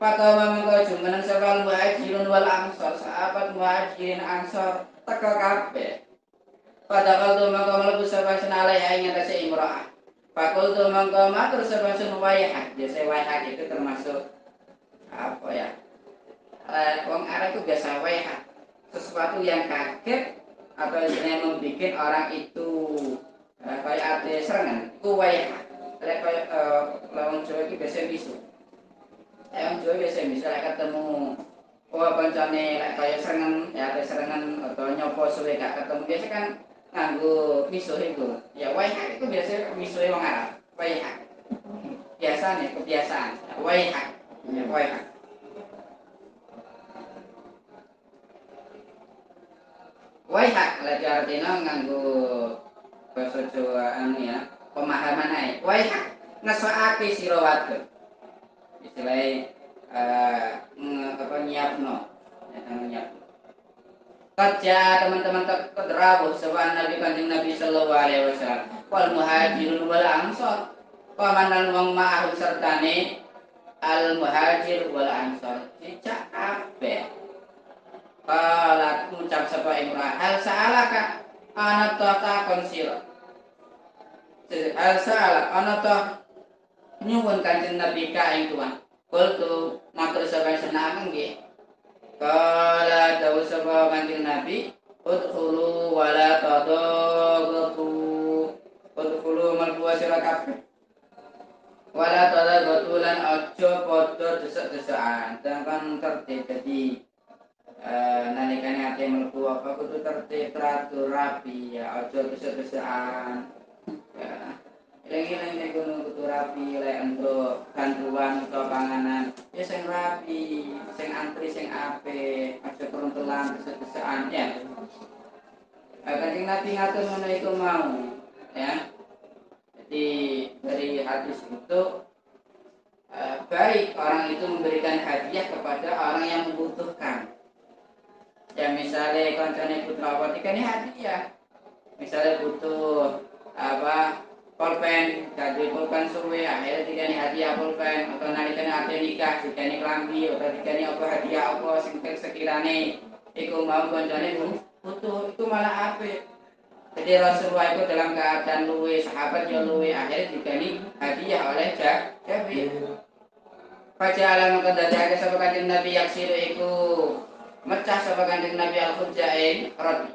Pakala mangka jumeneng sapa muhajirun wal ansor, sahabat muhajirin ansor teka kabeh. Pada kaltu mangka mlebu sapa senalai ing atase imro'ah. Fakultu mangka matur sapa sun wayah. Biasa wayah itu termasuk apa ya? Wong Arab itu biasa wayah. Sesuatu yang kaget atau yang membuat orang itu kayak ada serangan. Itu wayah. Kayak lawan Jawa itu biasa bisu. Wong Jawa biasa misalnya ketemu kancane kayak serangan, ya ada serangan atau nyopo suwe gak ketemu biasa kan nganggo misuh itu. Ya wayhak itu biasanya misuh wong Arab. Wayhak. Biasanya kebiasaan. Wayhak. Ya wayhak. Wayhak lagi artinya nganggo basa Jawa ya, pemahaman ae. Wayhak ngesokake sira wadon. Istilahnya nyiapno. Ya nyiapno. Kerja teman-teman terrawuh sebab Nabi Kanjeng Nabi sallallahu alaihi wasallam wal muhajirun wal ansor pamanan wong ma'ahum sertane al muhajir wal ansor dicak kabeh kala ngucap sapa imrah hal sa'alaka ana ta takon sira hal sa'ala ana ta nyuwun Kanjeng Nabi ka ing tuan kultu matur sapa senang nggih. Kala dawuh sapa Kanjeng Nabi, udkhulu wala tadaghatu. Udkhulu mlebu sira kabeh. Wala tadaghatu lan aja padha desek-desekan. Dengan tertib dadi nalikane ate mlebu apa kudu tertib teratur rapi ya aja desek-desekan. Ya. Eling-eling nek gunung kudu rapi lek entuk bantuan utawa panganan ya sing rapi, sing antri sing apik, aja teruntelan desek-desekan ya. Kanjeng Nabi ngatur ngono iku mau ya. Jadi dari hadis itu baik orang itu memberikan hadiah kepada orang yang membutuhkan. Ya misalnya koncone Putrawati kan ini hadiah. Misalnya butuh apa pulpen, gaduh pulpen suwe, akhirnya dikani hadiah pulpen, atau nalikane ate nikah, dikani klambi, atau dikani apa hadiah apa sing sekirane iku mau koncone butuh, itu malah apik. Jadi Rasulullah itu dalam keadaan luwe, sahabat yang luwe, akhirnya dikani hadiah oleh Jabir. Pajalan maka dadake sapa Kanjeng Nabi yaksiru iku mecah sapa Kanjeng Nabi al-hujjain roti.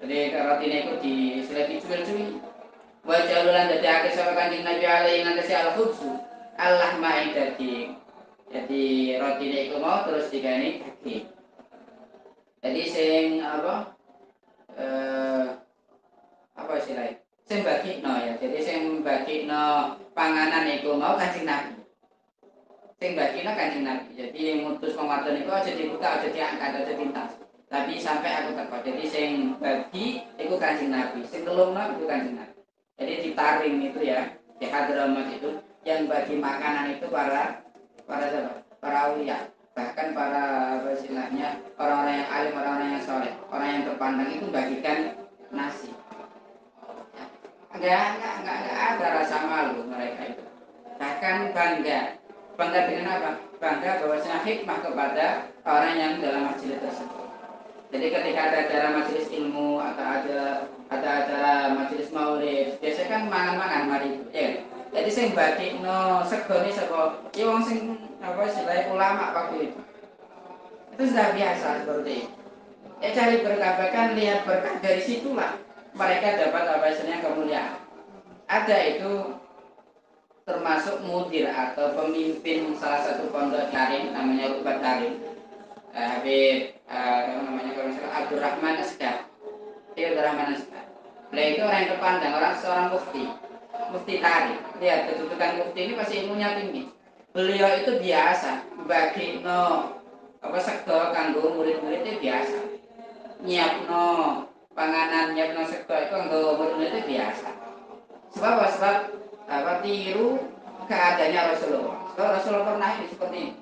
Jadi roti ini iku diseleti cuwil-cuwil. Wa jalulan dadake sapa Kanjeng Nabi alaihi ngatasi al-khubzu Allah maing daging. Jadi roti ini iku mau terus digani daging. Jadi sing apa istilahnya? Sing bagikno ya. Jadi sing bagikno panganan iku mau Kanjeng Nabi. Sing bagina Kanjeng Nabi. Jadi yang mutus pengwadon itu aja dibuka, aja diangkat, aja tintas. Tapi sampai aku teko. Jadi sing bagi itu Kanjeng Nabi. Sing telungno itu Kanjeng Nabi. Jadi ditaring itu ya di Hadramaut itu yang bagi makanan itu para siapa? Para aulia. Bahkan para istilahnya orang-orang yang alim, orang-orang yang soleh, orang yang terpandang itu bagikan nasi. Enggak ada rasa malu mereka itu. Bahkan bangga dengan apa? Bangga bahwasanya hikmah kepada orang yang dalam majelis tersebut. Jadi ketika ada acara majelis ilmu atau ada acara majelis maulid, biasanya kan mangan-mangan mari itu, ya. Jadi sing badikno segone saka ya wong sing apa istilahnya ulama waktu itu. Itu sudah biasa seperti itu. Ya cari berkah, bahkan lihat berkah dari situlah mereka dapat apa istilahnya kemuliaan. Ada itu termasuk mudir atau pemimpin salah satu pondok daring namanya Rubat Daring, Habib namanya kalau misalnya Abdurrahman Asgar. Abdurrahman Asgar. Beliau itu orang yang terpandang, orang seorang mufti tarik. Lihat kedudukan mufti ini pasti ilmunya tinggi. Beliau itu biasa bagi apa sego kanggo murid-muridnya biasa. Nyiapno panganan, nyiapno sego itu kanggo murid-muridnya biasa. Sebab tiru keadaannya Rasulullah. Kalau Rasulullah pernah ini seperti ini.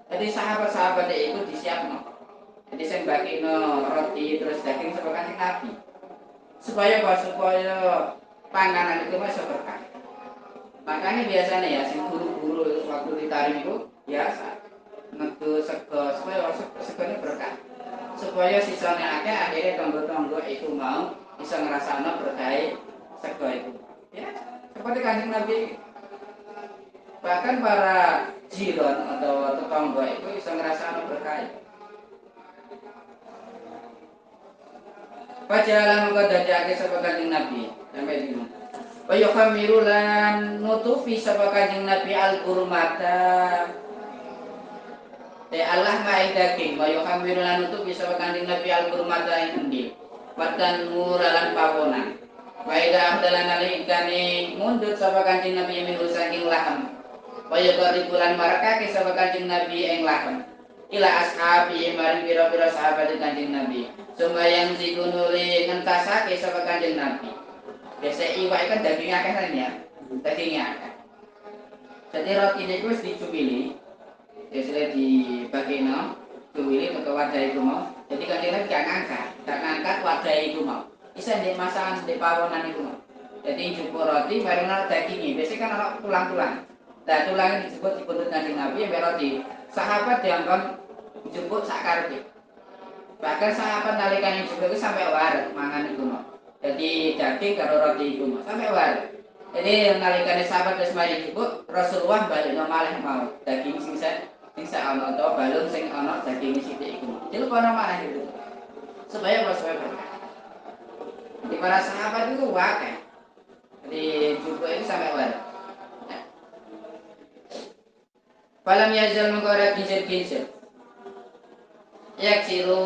Jadi sahabat-sahabat itu disiapkan. Jadi saya bagi roti terus daging sebagai Nabi. Supaya panganan itu masuk berkah. Makanya biasanya ya, si guru-guru waktu ditarik itu biasa ngedu sego supaya segonya berkah. Supaya sisanya akhirnya tonggo-tonggo itu mau bisa ngerasana berkah sego itu. Ya, seperti Kanjeng Nabi. Bahkan para jiran atau tetangga itu bisa ngerasa berkah. Pajalan muka dadake sapa Kanjeng Nabi sampai dino. Wa yukhamiru lan nutufi sapa Kanjeng Nabi al-qurmata. Allah ma'i daging wa yukhamiru lan nutufi sapa Kanjeng Nabi al-qurmata ing endi. Watan muralan pawonan. Wa ida ahdalan alikane mundut sapa Kanjeng Nabi min saking laham. Waya karibulan marakake sapa Kanjeng Nabi ing lahem ila ashabi maring pira-pira sahabat Kanjeng Nabi sembayang digunuri ngentasake sapa Kanjeng Nabi. Biasa iwak kan daging akeh kan ya, dagingnya akeh. Jadi roti ini wis dicuwili, biasanya dibagino cuwili ke wadah itu mau. Jadi Kanjeng Nabi gak ngangkat wadah itu mau. Isa ndek masakan ndek pawonan itu mau. Jadi jupuk roti bareng dagingnya, biasanya kan ana tulang-tulang. Nah tulang disebut dibunut Kanjeng Nabi yang roti. Sahabat diangkon jemput sakarepe. Bahkan sahabat nalikan yang juga itu sampai waret mangan itu mau. Jadi daging karo roti itu mau sampai waret. Jadi nalikan sahabat wis mari jemput Rasulullah balik malih mau daging sing ana atau balung sing ana daging sithik iku. Jadi kono maneh itu. Supaya berkah. Di para sahabat itu wakai. Jadi jemput itu sampai waret. Falam yazal mengkora kincir-kincir yaksiru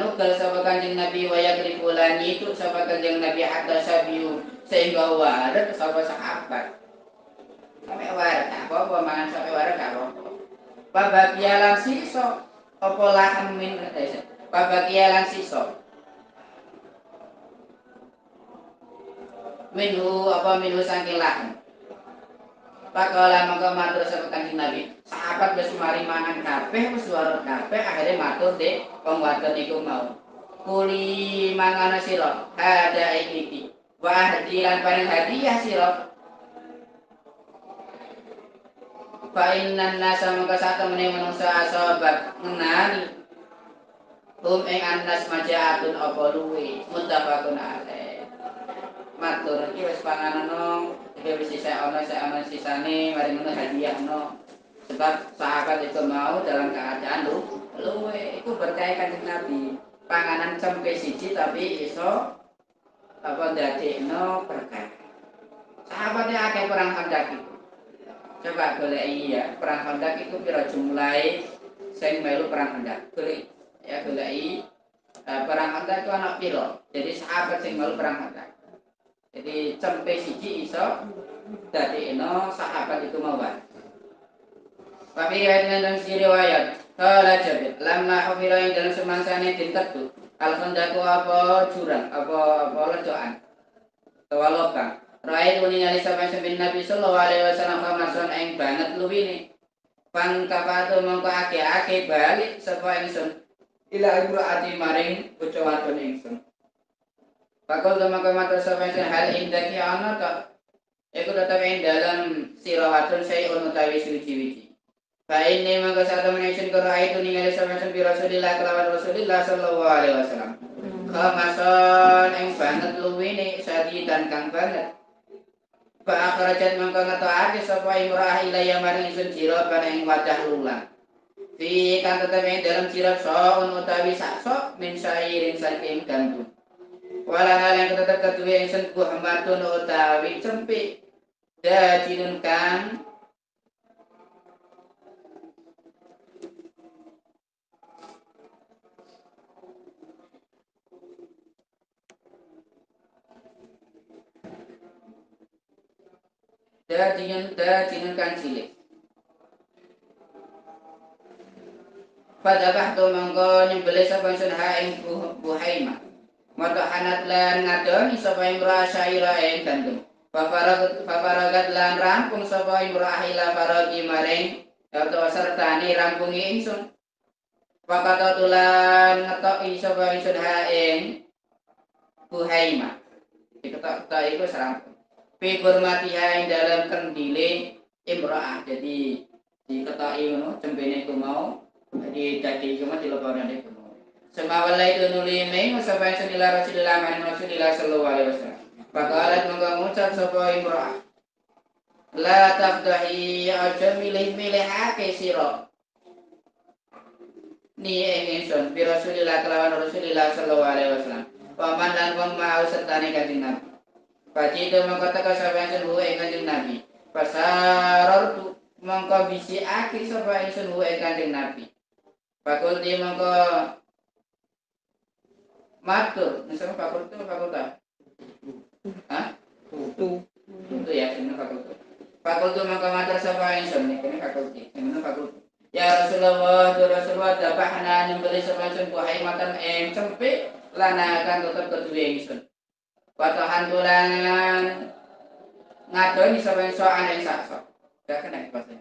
nukal sapa Kanjeng Nabi wa yakrifulan itu sapa Kanjeng Nabi hatta sabiu sehingga warat sapa sahabat sampai warat apa mangan sampai warat apa pabagialan siso apa lahan min pabagialan siso minhu saking lahan Pakola mongko matur sapa Kanjeng Nabi. Sahabat wis mari mangan kabeh, wis wareg kabeh, akhire matur dek wong wadon iku mau. Kuli mangana sira, ada iki. Wa hadilan paring hadiah sira. Fa innan nasa mongko satemene manungsa asobat ngenani. Ing annas majaatun apa luwe, muttafaqun alaih. Matur iki wis panganana iki wis ana sisane mari ngono hadiahno sebab sahabat itu mau dalam keadaan luwe iku berkah Kanjeng Nabi panganan cempe siji tapi iso apa dadekno berkah sahabatnya akeh perang Khandaq itu coba goleki ya perang Khandaq itu pira jumlahe sing melu perang Khandaq goleki perang Khandaq itu ana pira jadi sahabat sing melu perang Khandaq. Jadi cempe siji iso dadekno sahabat itu mawon. Tapi riwayat dan si riwayat kala Jabir lamma hafira ing dalam semangsane dintetu al-khandaqu apa jurang apa ledokan utawa lobang. Rai ningali sapa bin Nabi sallallahu alaihi wasallam kamason ing banget luwine. Pang kapatu mongko ake balik sapa ingsun ila imraati maring bocah wadon ingsun. Pakul maka matur sapa hal indaki ana ta iku tetep ing dalam sira wadon sayun utawi suci-suci. Fa ini maka saat mention karo itu ningali sapa bi Rasulillah kelawan Rasulillah sallallahu alaihi wasallam. Kamason ing banget luwine sadi dan kang banget. Fa akhrajat mangka ngetokake sapa imra'ah ilaya maring ingsun jira ing wadah lulang. Fi kan tetep ing dalam sira saun utawi sakso min sairin saking gandum. Walana yang tetap kedua yang sentuh hambatun utawi cempe dajinun kang dajinun kang cilik. Pada waktu mongko nyembelih sapa ingsun ha ing Buhaimah. Mata hanat lan ngadoni sapa imra'ah syaira ing gandum. Paparagat lan rampung sapa imra'ah ila faragi maring atau sertane rampungi ingsun. Pakata tulan ngetoki sapa ingsun ha ing Buhaimah. Diketok-ketok iku serampung. Fi hurmatiha ing dalam kendile imra'ah. Jadi diketoki ngono cembene iku mau jadi dadi cuma dilebokne iku. Semawala itu nuli meng sapa sunila Rasulillah maring Rasulillah sallallahu alaihi wasallam. Faqalat monggo ngucap sapa imra'ah. La tafdahi aja milih-milihake sira. Ni ingsun bi Rasulillah kelawan Rasulillah sallallahu alaihi wasallam. Paman lan wong mau sertane Kanjeng Nabi. Paci itu mongko teka sapa ingsun ing Kanjeng Nabi. Pasarortu mongko bisiake sapa ingsun ing Kanjeng Nabi. Fakulti mongko matur, misalnya fakultas. Hah? Itu ya, ini fakultas. Fakultas maka matur sapa ingsun ini fakulti. Ini fakulti. Ya Rasulullah, dabahna nyembelih sapa ingsun buhaimatan ing cempe lana kan tetep kedue ingsun. Watahan tulan ngadoni sapa ingsun ing sakso. Gak kena bahasa.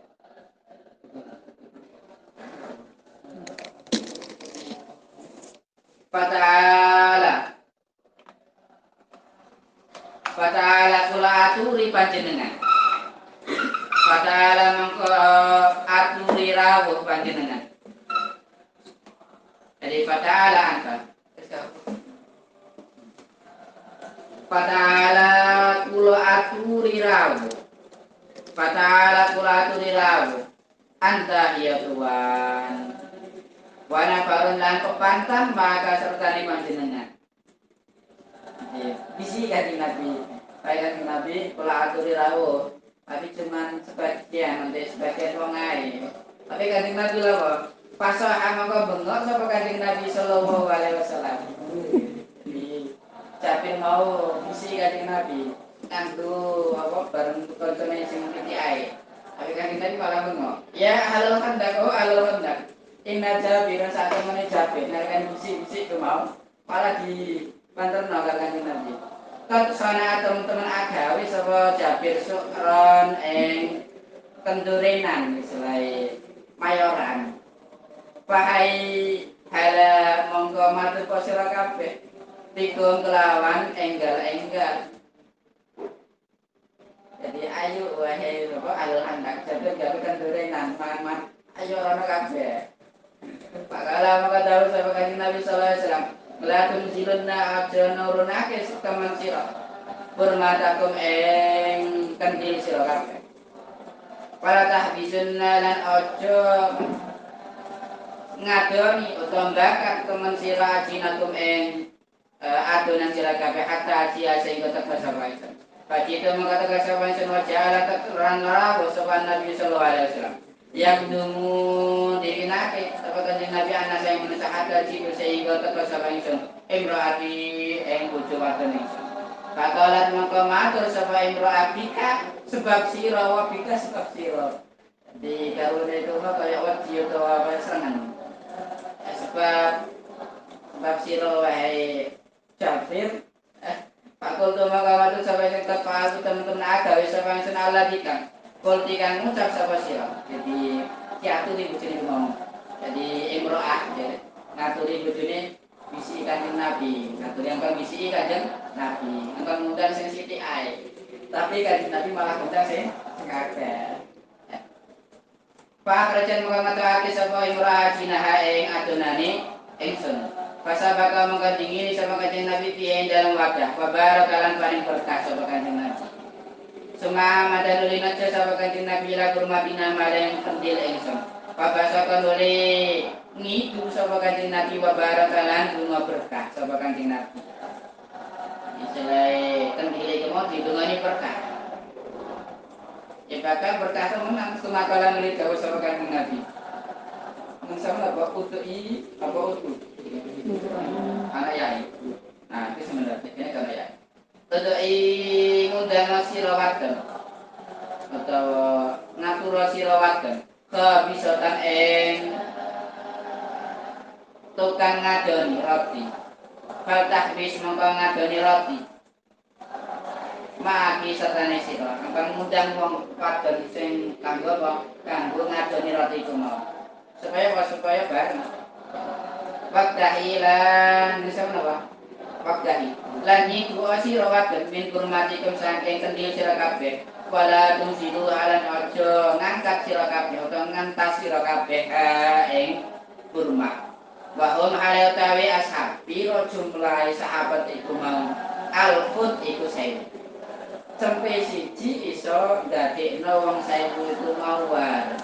Fata'ala kula aturi panjenengan. Fata'ala mengko aturi rawuh panjenengan. Jadi fata'ala anta. Fata'ala kula aturi rawuh. Fata'ala kula aturi rawuh. Anta ya Tuhan. Wana barun lan kepantang maka serta panjenengan. Bisi Kanjeng Nabi. Kanjeng Nabi kula aturi rawuh. Tapi cuman sebagian nanti sebagian wong ae. Tapi Kanjeng Nabi lho kok pasah mongko bengok sapa Kanjeng Nabi sallallahu alaihi wasallam. Capil mau bisi Kanjeng Nabi. Kanggo apa bareng koncone sing piti ae. Tapi Kanjeng Nabi malah bengok. Ya halal hendak oh halal hendak. Inna Jabiran saat temene Jabir narikan bisi-bisi itu mau malah di banterno Kanjeng Nabi. Kan sana teman-teman agawe sapa Jabir Sukron ing kendurenan istilahnya mayoran. Wahai hala monggo matur sira kabeh tigung kelawan enggal-enggal. Jadi ayo wahai apa alul handak jatuh gawe kendurenan man ayo ana kabeh. Pakala maka dawuh sapa Kanjeng Nabi sallallahu alaihi wasallam, la tunzilunna abjana nurunake sekaman sira. Hurmatakum ing kendil sira kabeh. Para tahbisunna lan ojo ngadoni utawa bakat temen sira ajinakum ing adonan sira kabeh hatta asia sehingga teka sapa itu. Bagi itu mengatakan sapa itu wajah ala teran rawu sapa Nabi sallallahu alaihi wasallam. Yang dungu diinake sapa Kanjeng Nabi anak saya menusa hatta jitu sehingga teka sapa itu. Imraati ing bojo wadon itu. Katalan mongko matur sapa imraabika sebab sira wa bika sebab sira. Di karune itu mah kaya wedi utawa apa serangan. Sebab sira wahai Jafir Pakul tu maka watu sampai sektor pasu teman-teman agawe sapa ingsun Allah dikang kulti kang ngucap sapa sira. Jadi diaturi bojone mau. Jadi imro'ah ngaturi bojone bisi Kanjeng Nabi. Ngaturi angkang bisi Kanjeng Nabi. Angkang ngundang sing sithik ae. Tapi Kanjeng Nabi malah ngundang sing akeh. Pak kerajaan maka ngatake sapa imro'ah jinaha ing adonane ingsun. Pasal bakal mengkandingi sama Kanjeng Nabi piye dalam wadah. Wabar kalan paling berkah sama Kanjeng Nabi. Semua madanulin aja sama Kanjeng Nabi lah kurmatina maring pendil ingsun. Pabasakan oleh ngidu sama Kanjeng Nabi wabar kalan bunga berkah sama Kanjeng Nabi. Istilahnya kendile kemo didungani berkah. Ya bakal berkah temenan semakalan oleh dawuh sama Kanjeng Nabi. Sama apa utui apa utu anak yai. Nah itu sebenarnya ini kalau yai utui ngundang sirawaten atau ngatur sirawaten kebisotan ing tukang ngadoni roti faltahbis mongko ngadoni roti maki sertane sira akan ngundang wong wadon sing kanggo apa kanggo ngadoni roti iku mau supaya bareng wakdahi lan bisa menapa wakdahi lan nyiku sira wadon min kurmatikum saking kendil sira kabeh wala tumsidu alan ojo ngangkat sira kabeh utawa ngantas sira kabeh ing kurma wa hum hale utawi ashab pira jumlahe sahabat iku mau alfut iku 1000 sampai siji iso ndadekno wong 1000 iku mau war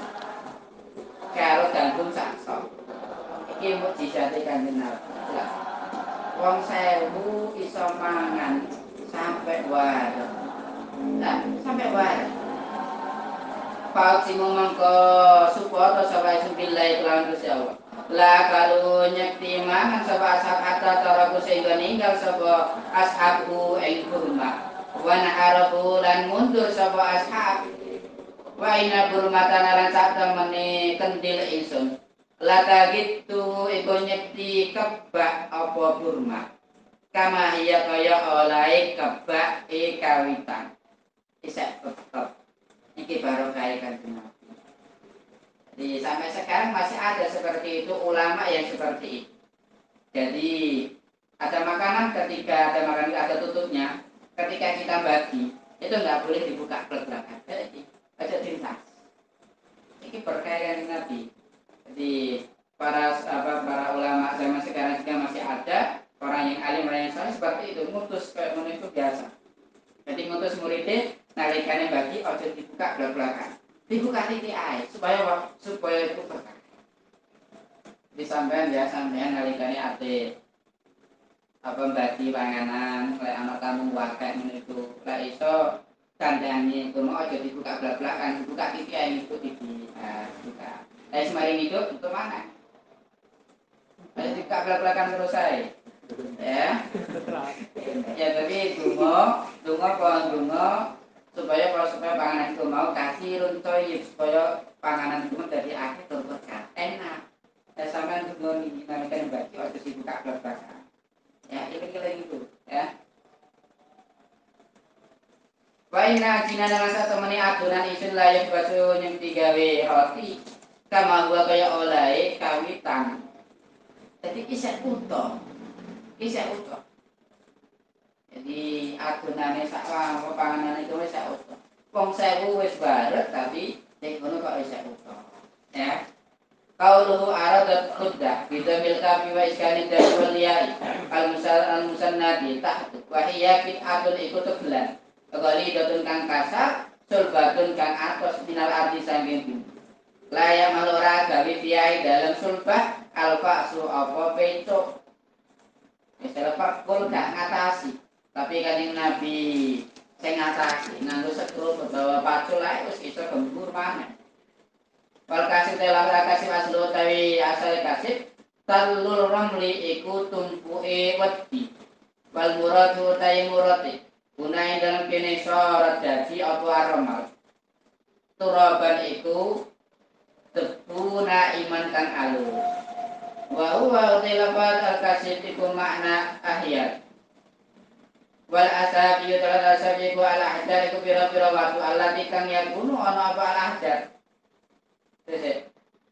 karo gandum sakso iki mukjizate Kanjeng Nabi. Wong 1000 iso mangan sampai war. Nah, sampai war. Paut simu mangko support sapa sembilai kelawan Gusti Allah. La kalau nyekti mangan sapa ashab hatta taraku sehingga ninggal sapa ashabu ing kurma. Wa naharabu lan mundur sapa ashab. Wa inna burmatan lan sak temene kendil ingsun lata gitu iku nyekti kebak apa burma kama iya kaya oleh kebak kawitan isek tetep iki barokah Kanjeng Nabi. Jadi sampai sekarang masih ada seperti itu ulama yang seperti itu. Jadi ada makanan ketika ada makanan ada tutupnya ketika kita bagi itu enggak boleh dibuka belakang. Aja tintas. Ini berkah Kanjeng Nabi. Jadi para ulama zaman sekarang juga masih ada orang yang alim orang yang saleh seperti itu ngutus kayak ngono itu biasa. Jadi ngutus muridnya nalikane bagi aja dibuka belakang. Dibuka titik ae supaya itu berkah. Disampaikan ya sampean nalikane ate apa bagi panganan lek ana tamu wakil ngono itu. Lek iso kandhane kono aja dibuka belak-belakan, dibuka titik ae itu titik. Buka. Semarin itu untuk mana? Ayo dibuka belak-belakan terus saya. Ya. Ya tapi donga supaya panganan itu mau kasih runtoy supaya panganan itu dari akhir berkah. Enak. Sampean donga ini namikan bagi aja dibuka belak-belakan. Ya, itu itu ya. Wa inna jina nang satemene adonan isun layak baso nyem digawe roti. Kama gua kaya olahe kawitan. Jadi isih utuh. Isih utuh. Jadi adonane sak panganane itu wis sak utuh. Wong 1000 wis baret tapi nek ngono kok isih utuh. Ya. Qauluhu aradat khuddah bidamil kafi wa iskani dal liyai al musannadi tahtu wa hiya bid'atun iku tegelan kali dotun kang kasar sulbatun kang atos minal arti saking bumi layak malora gawi piyai dalam sulbah alfa su apa pecuk istilah pakul gak ngatasi tapi kanjeng Nabi sing ngatasi nganggo sekrup bawa pacul ae wis iso gembur maneh. Wal kasih telah kasih aslo tawi asal kasih talul ramli iku tumpuke wedi wal muradu tayi murati gunai dalam kene syarat dadi apa aramal turaban iku tebuna iman kang alus wa huwa tilafat al kasih iku makna ahyar wal asab yudral asab iku al ahjar iku pira-pira watu allati kang yakunu ana apa al ahjar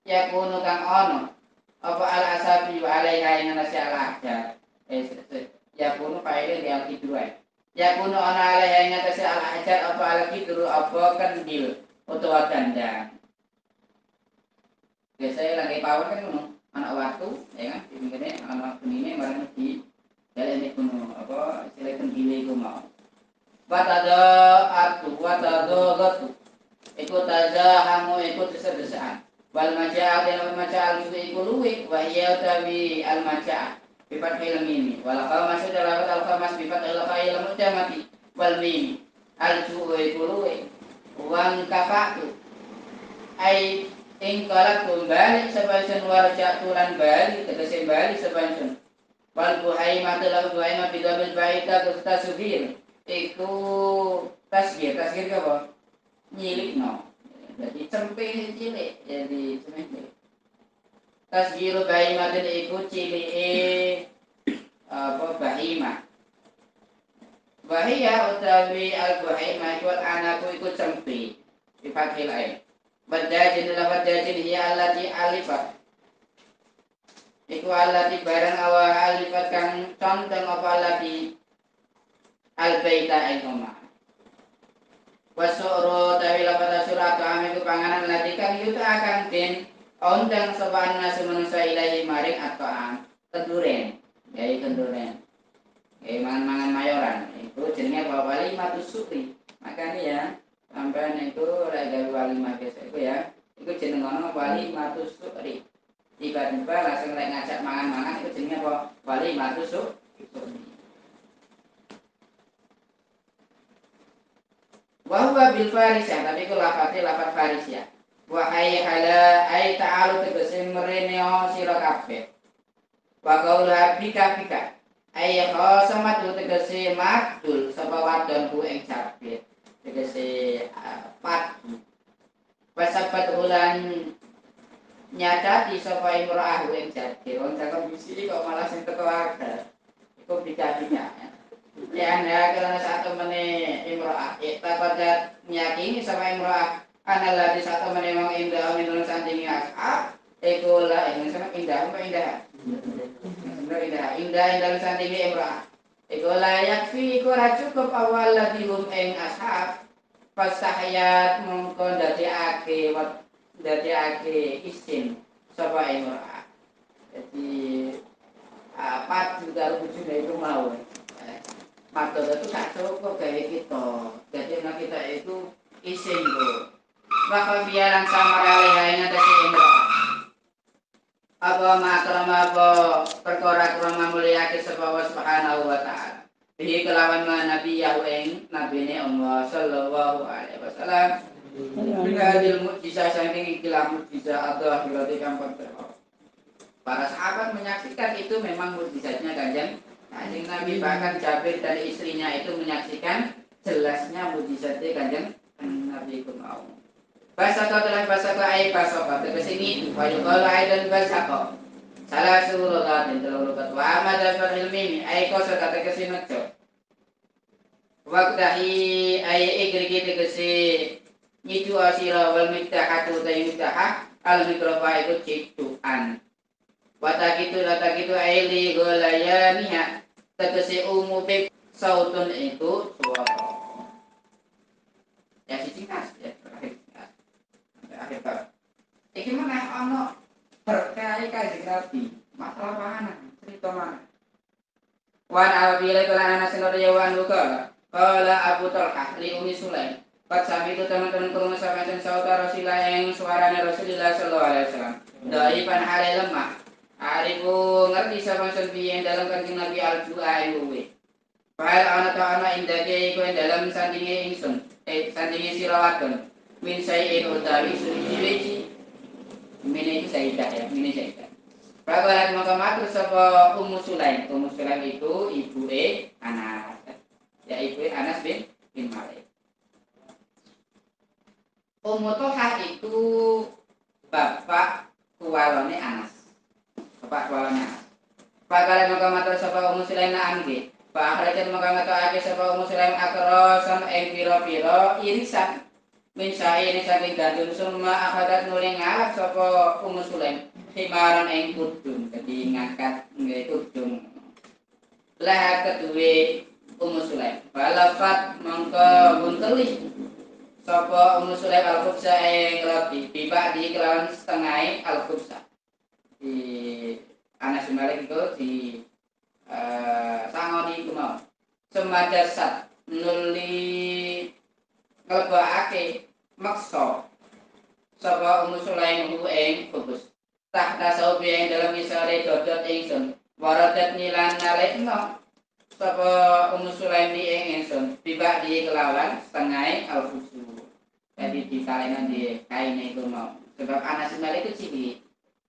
ya kuno kang ono apa al asabi wa alaiha ing nasi al ahjar ya kuno faile di al kidruai ya kuno ono alaiha ing nasi al ahjar apa al kidru apa kendil utawa dandang biasanya lagi pawon kan kuno anak waktu ya kan ini anak kunine barang di jalan ini kuno apa istilah kendile iku mau watado atu watado gotu ikut aja hamu ikut desa-desaan wal majaa dan majaa juga ikut luwih wa iya utawi al majaa bifat film ini wal masuk dalam al khamas bifat al khail mati wal mimi al juu ikut luwih wan kafatu ai ing kala kembali sepanjang warja tulan bali tegese bali sepanjang wal buhaimah telah buhaimah bidabil baita kusta subir iku tasgir apa nyilik no jadi cempe cilik jadi cempe tasgiru bahimah dan iku cilik apa bahimah bahia utawi al bahimah iku anaku iku cempe dipakai lain badajin la badajin hiya allati alifat iku allati barang awal alifat kang contoh apa allati al baita ing omah wasoro tawi lapata surat kami ku panganan lati kang yuta akan den ondang sopan nasu manusia ilahi maring atqaan kenduren yai kenduren yai mangan mayoran itu jenenge wali matus sukri makanya ya sampean itu raga wali biasa itu ya itu jeneng ono wali matus sukri tiba-tiba langsung lek ngajak mangan-mangan itu jenenge apa wali matus sukri Wahwa bil farisya tapi ku lafate lafat farisya. Wa hayy hala ay ta'alu tegese mereneo sira kabeh. Wa qaula bika bika. Ay khosamat tegese madul sapa wadon ku ing jabir. Tegese padu. Wasabat ulan nyatati sapa imra'ah ing jabir. Wong cakep bisi kok malah sing teko akeh. Iku bika bika. Ya anda karena satu menit imro'ah kita pada meyakini sama imro'ah adalah di satu menit memang indah minum sandingi ashab ekulah ini sama indah apa indah sandingi imro'ah ekulah yakfi ikulah cukup awal ladihum ing ashab fasahayat mongkon dati ake isin sama imro'ah jadi apa juga wujudnya itu mau Padahal itu tak cukup kayak kita. Jadi anak kita itu isin bu. Maka biaran sama raleha yang ada si Indra. Apa makrama apa perkara krama mulyake sapa Subhanahu wa taala. Bihi kelawan nabi Yahweh nabi ne Allah sallallahu alaihi wasallam. Minadil mukjizat saking ikilah mukjizat atau berarti kampung terhormat. Para sahabat menyaksikan itu memang mukjizatnya Kanjeng Nabi bahkan Jabir dan istrinya itu menyaksikan jelasnya mukjizatnya Kanjeng Nabi itu mau. Basaka telah basaka ay basaka kesini wa yuqalu aidan basaka. Salah suruh dan telur kat wa amad al ilmi ay kosa kata kesini. Waktahi ay ikriki tegese nyidu asira wal miftahatu ta'i miftahah al mikrofa itu ciptuan. Watakitu aili golayaniha tegese umube sautun itu suara. Ya singkat ya terakhir singkat. Sampai akhir bab. Iki mana ono berkali-kali Nabi. Masalah mana? Cerita mana? Wan al-Bilal kelan Anas radhiyallahu anhu qala Abu Talhah li Ummi Sulaim. Pas sami itu teman-teman kurung sahabat saudara Rasulullah yang suaranya Rasulullah sallallahu alaihi wasallam. Dhaifan hale lemah. Arifu ngerti sapa yang dalam kanjeng Nabi al-Du'a luwe. Fa'al ana ta'ana indake iku dalam sandinge ingsun. Sandinge sira wadon. Min sayyid utawi suci mine Sayyidah ya, mine Sayyidah. Fa'alat maka matur sapa Ummu Sulaim. Ummu Sulaim itu ibuke Anas. Ya ibuke Anas bin Malik. Ummu Tohah itu bapak kuwalone Anas. Bapak kuwalone Anas. Fa'alat maka matur sapa Ummu Sulaim na'amge. Fa'akhrajan maka ngetokake sapa Ummu Sulaim akrosan ing pira-pira irisan. Min sa'i saking gandum summa akhadat nuli ngalap sapa Ummu Sulaim. Himaran ing kudung, jadi ngangkat nggih kudung. Lah keduwe Ummu Sulaim. Balafat mangka bunteli sapa Ummu Sulaim al-khubza ing roti, tiba di kelawan setengah al-khubza. Di Anas bin Malik itu di sangoni iku mau. Semajasat nuli nglebokake maksa sapa Ummu Sulaim ing khubuz. Tahta saubi yang dalam isare dodot ingsun waradat nilan nalekno sapa Ummu Sulaim ing ingsun tiba di kelawan setengah al-fusu. Jadi ditalenan di kaine iku mau. Sebab Anas bin Malik itu cilik.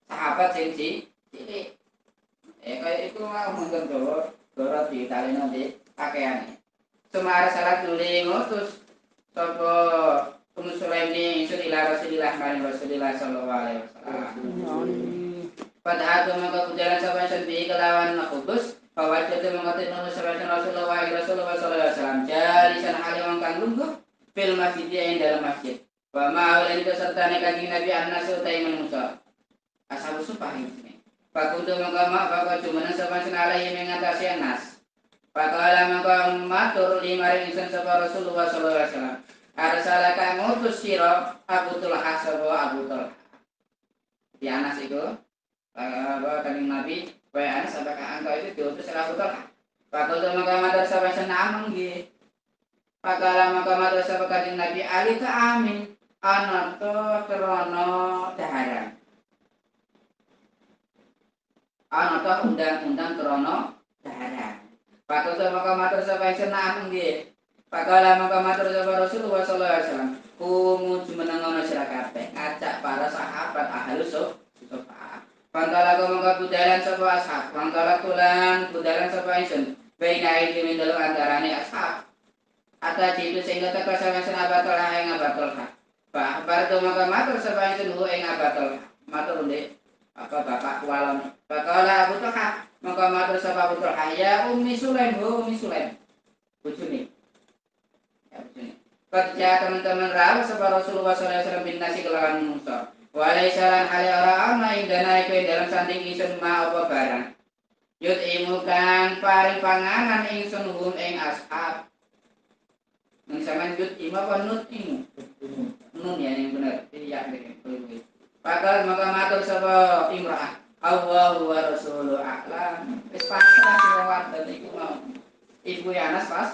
Sahabat sing cilik. Kaya iku mau mungkin dorot ditalenan di pakaiane. Sumar salat nuli ngutus sapa Ummu Sulaim ini ingsun ila Rasulillah maring Rasulillah sallallahu alaihi wasallam. Padahal maka berjalan sampai sendi kelawan khubus bahwa itu mengatakan Rasulullah sallallahu alaihi wasallam jalisan halim kang lungguh fil masjid yang dalam masjid. Wa ma'alan itu serta kanjeng Nabi Anas utai manusa. Ashabu supah ini. Pakuntu maka cuman sampai senalai mengatasi Anas. Pakala maka matur limaring insan sapa Rasulullah sallallahu alaihi wasallam. Arsalah kang ngutus sira Abu Talhah sapa Abu Talhah. Di Anas itu kanjeng Nabi wae Anas apakah engkau itu diutus oleh Abu Talhah? Pakala maka matur sapa senamang nggih. Pakala maka matur sapa kanjeng Nabi ali ta amin ana to krana daharan. Ana to undang-undang krana daharan. Pakala maka matur sapa senamang nggih. Pakala maka matur sapa Rasulullah sallallahu alaihi wasallam, kumu jumenengono sira kabeh, ngajak para sahabat ahlus sufah. Pantala maka budalan sapa ashab, pantala kulan budalan sapa ingsun, baina iki dalam antarane ashab. Ata jitu sehingga teka sama sahabat lah ing abatul hak. Bar maka matur sapa ingsun ing abatul hak. Matur ndek apa bapak kualon. Pakala Abu Talhah maka matur sapa Abu Talhah, ya Ummi Sulaim, Ummi Sulaim. Bojone kerja teman-teman rawuh sapa Rasulullah sallallahu alaihi wasallam bin nasi kelawan Musa. Walai salan hale ora ana ing dana iku dalam sanding ingsun ma apa barang. Yut imukan paring panganan ingsun hum ing ashab. Nang sampean yut imu apa nut imu? Nun ya yang benar. Iya deh. Pakal maka matur sapa Imra'ah. Allahu wa rasuluhu a'lam. Wis pasrah sing wadon iku mau. Ibu Anas pas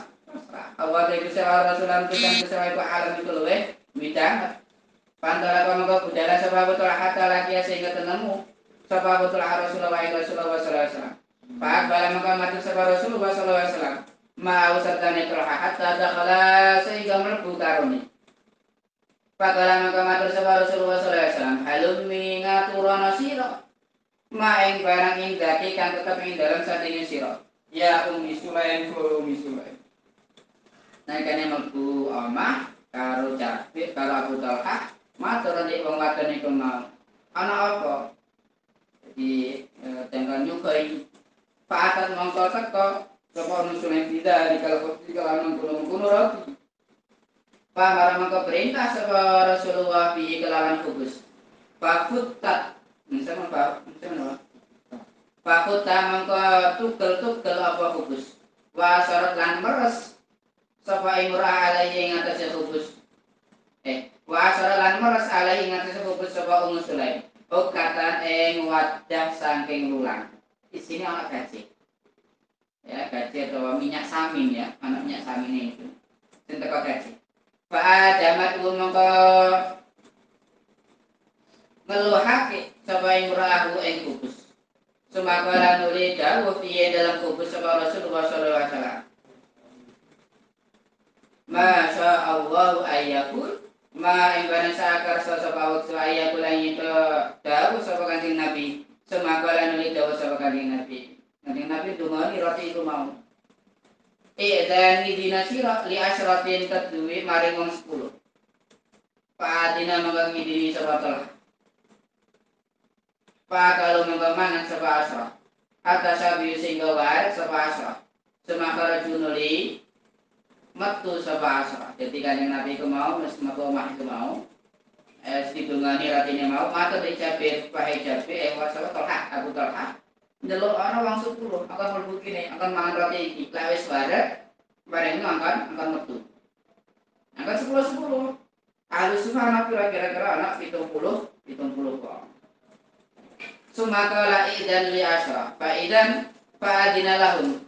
awal dari Rasulullah bukan sesuai ku alam itu luwe bidang pantara maka budala sebab betul hatta laki sehingga tenemu sebab betul Rasulullah sallallahu alaihi wasallam. Pak bala maka mati sebab Rasulullah sallallahu alaihi wasallam mau serta netra hatta dakhala sehingga mlebu karone. Pak bala maka mati sebab Rasulullah sallallahu alaihi wasallam halummi ngaturana sira ma ing barang ing dadi kang tetep ing dalam sadene sira. Ya Ummi Sulaim Ummi Sulaim. Naikane mlebu omah karo Jabir karo Abu Talhah matur nek wong wadon iku mau. Ana apa? Jadi tenggon nyukoi Pak mongko teko sapa nusulen tidak di kalangan kuno roti. Pamara mangka perintah sapa Rasulullah bi kelawan kubus. Pakutat misalnya Pakutat mangka tugel apa kubus. Wa syarat lan meres sapa imra'ah alaihi ing atase kubus. Wa syarat lan meres alaihi ing atase kubus sapa Sulaim. Kata wadah saking lulang. Di sini anak gaji. Ya, gaji atau minyak samin ya, anak minyak samin itu. Tentang gaji. Fa'adamat mongko ngeluhake sapa imra'ahu ing kubus. Sumakalan nuli dawuh piye dalam kubus sapa Rasulullah sallallahu alaihi wasallam. Masya Allah ayyakul ma ing sakar sapa waktu ayakul itu dawuh sapa Kanjeng Nabi. Sumakalan nuli dawuh sapa Kanjeng Nabi. Kanjeng Nabi dungani roti itu mau. Dan dina sira li asyratin kedue maring wong 10. Fa'adina mangga ngidini sapa telah. Fa kalau mangga mangan sapa asra. Hatta sabi singga wae sapa asra. Semakara junuli metu sapa asra. Jadi Kanjeng Nabi ku mau mesti metu omah iku mau. Didungani ratine mau matur Jabir Fahai Jabir wasapa Talha Abu Talha. Ndelok ana wong 10 akan mlebu kene akan mangan roti iki. Lek wis waret bareng akan metu. Angka 10. Ahli sunnah kira-kira anak 70 kok. Sumakala idan li asra. Fa adina lahum.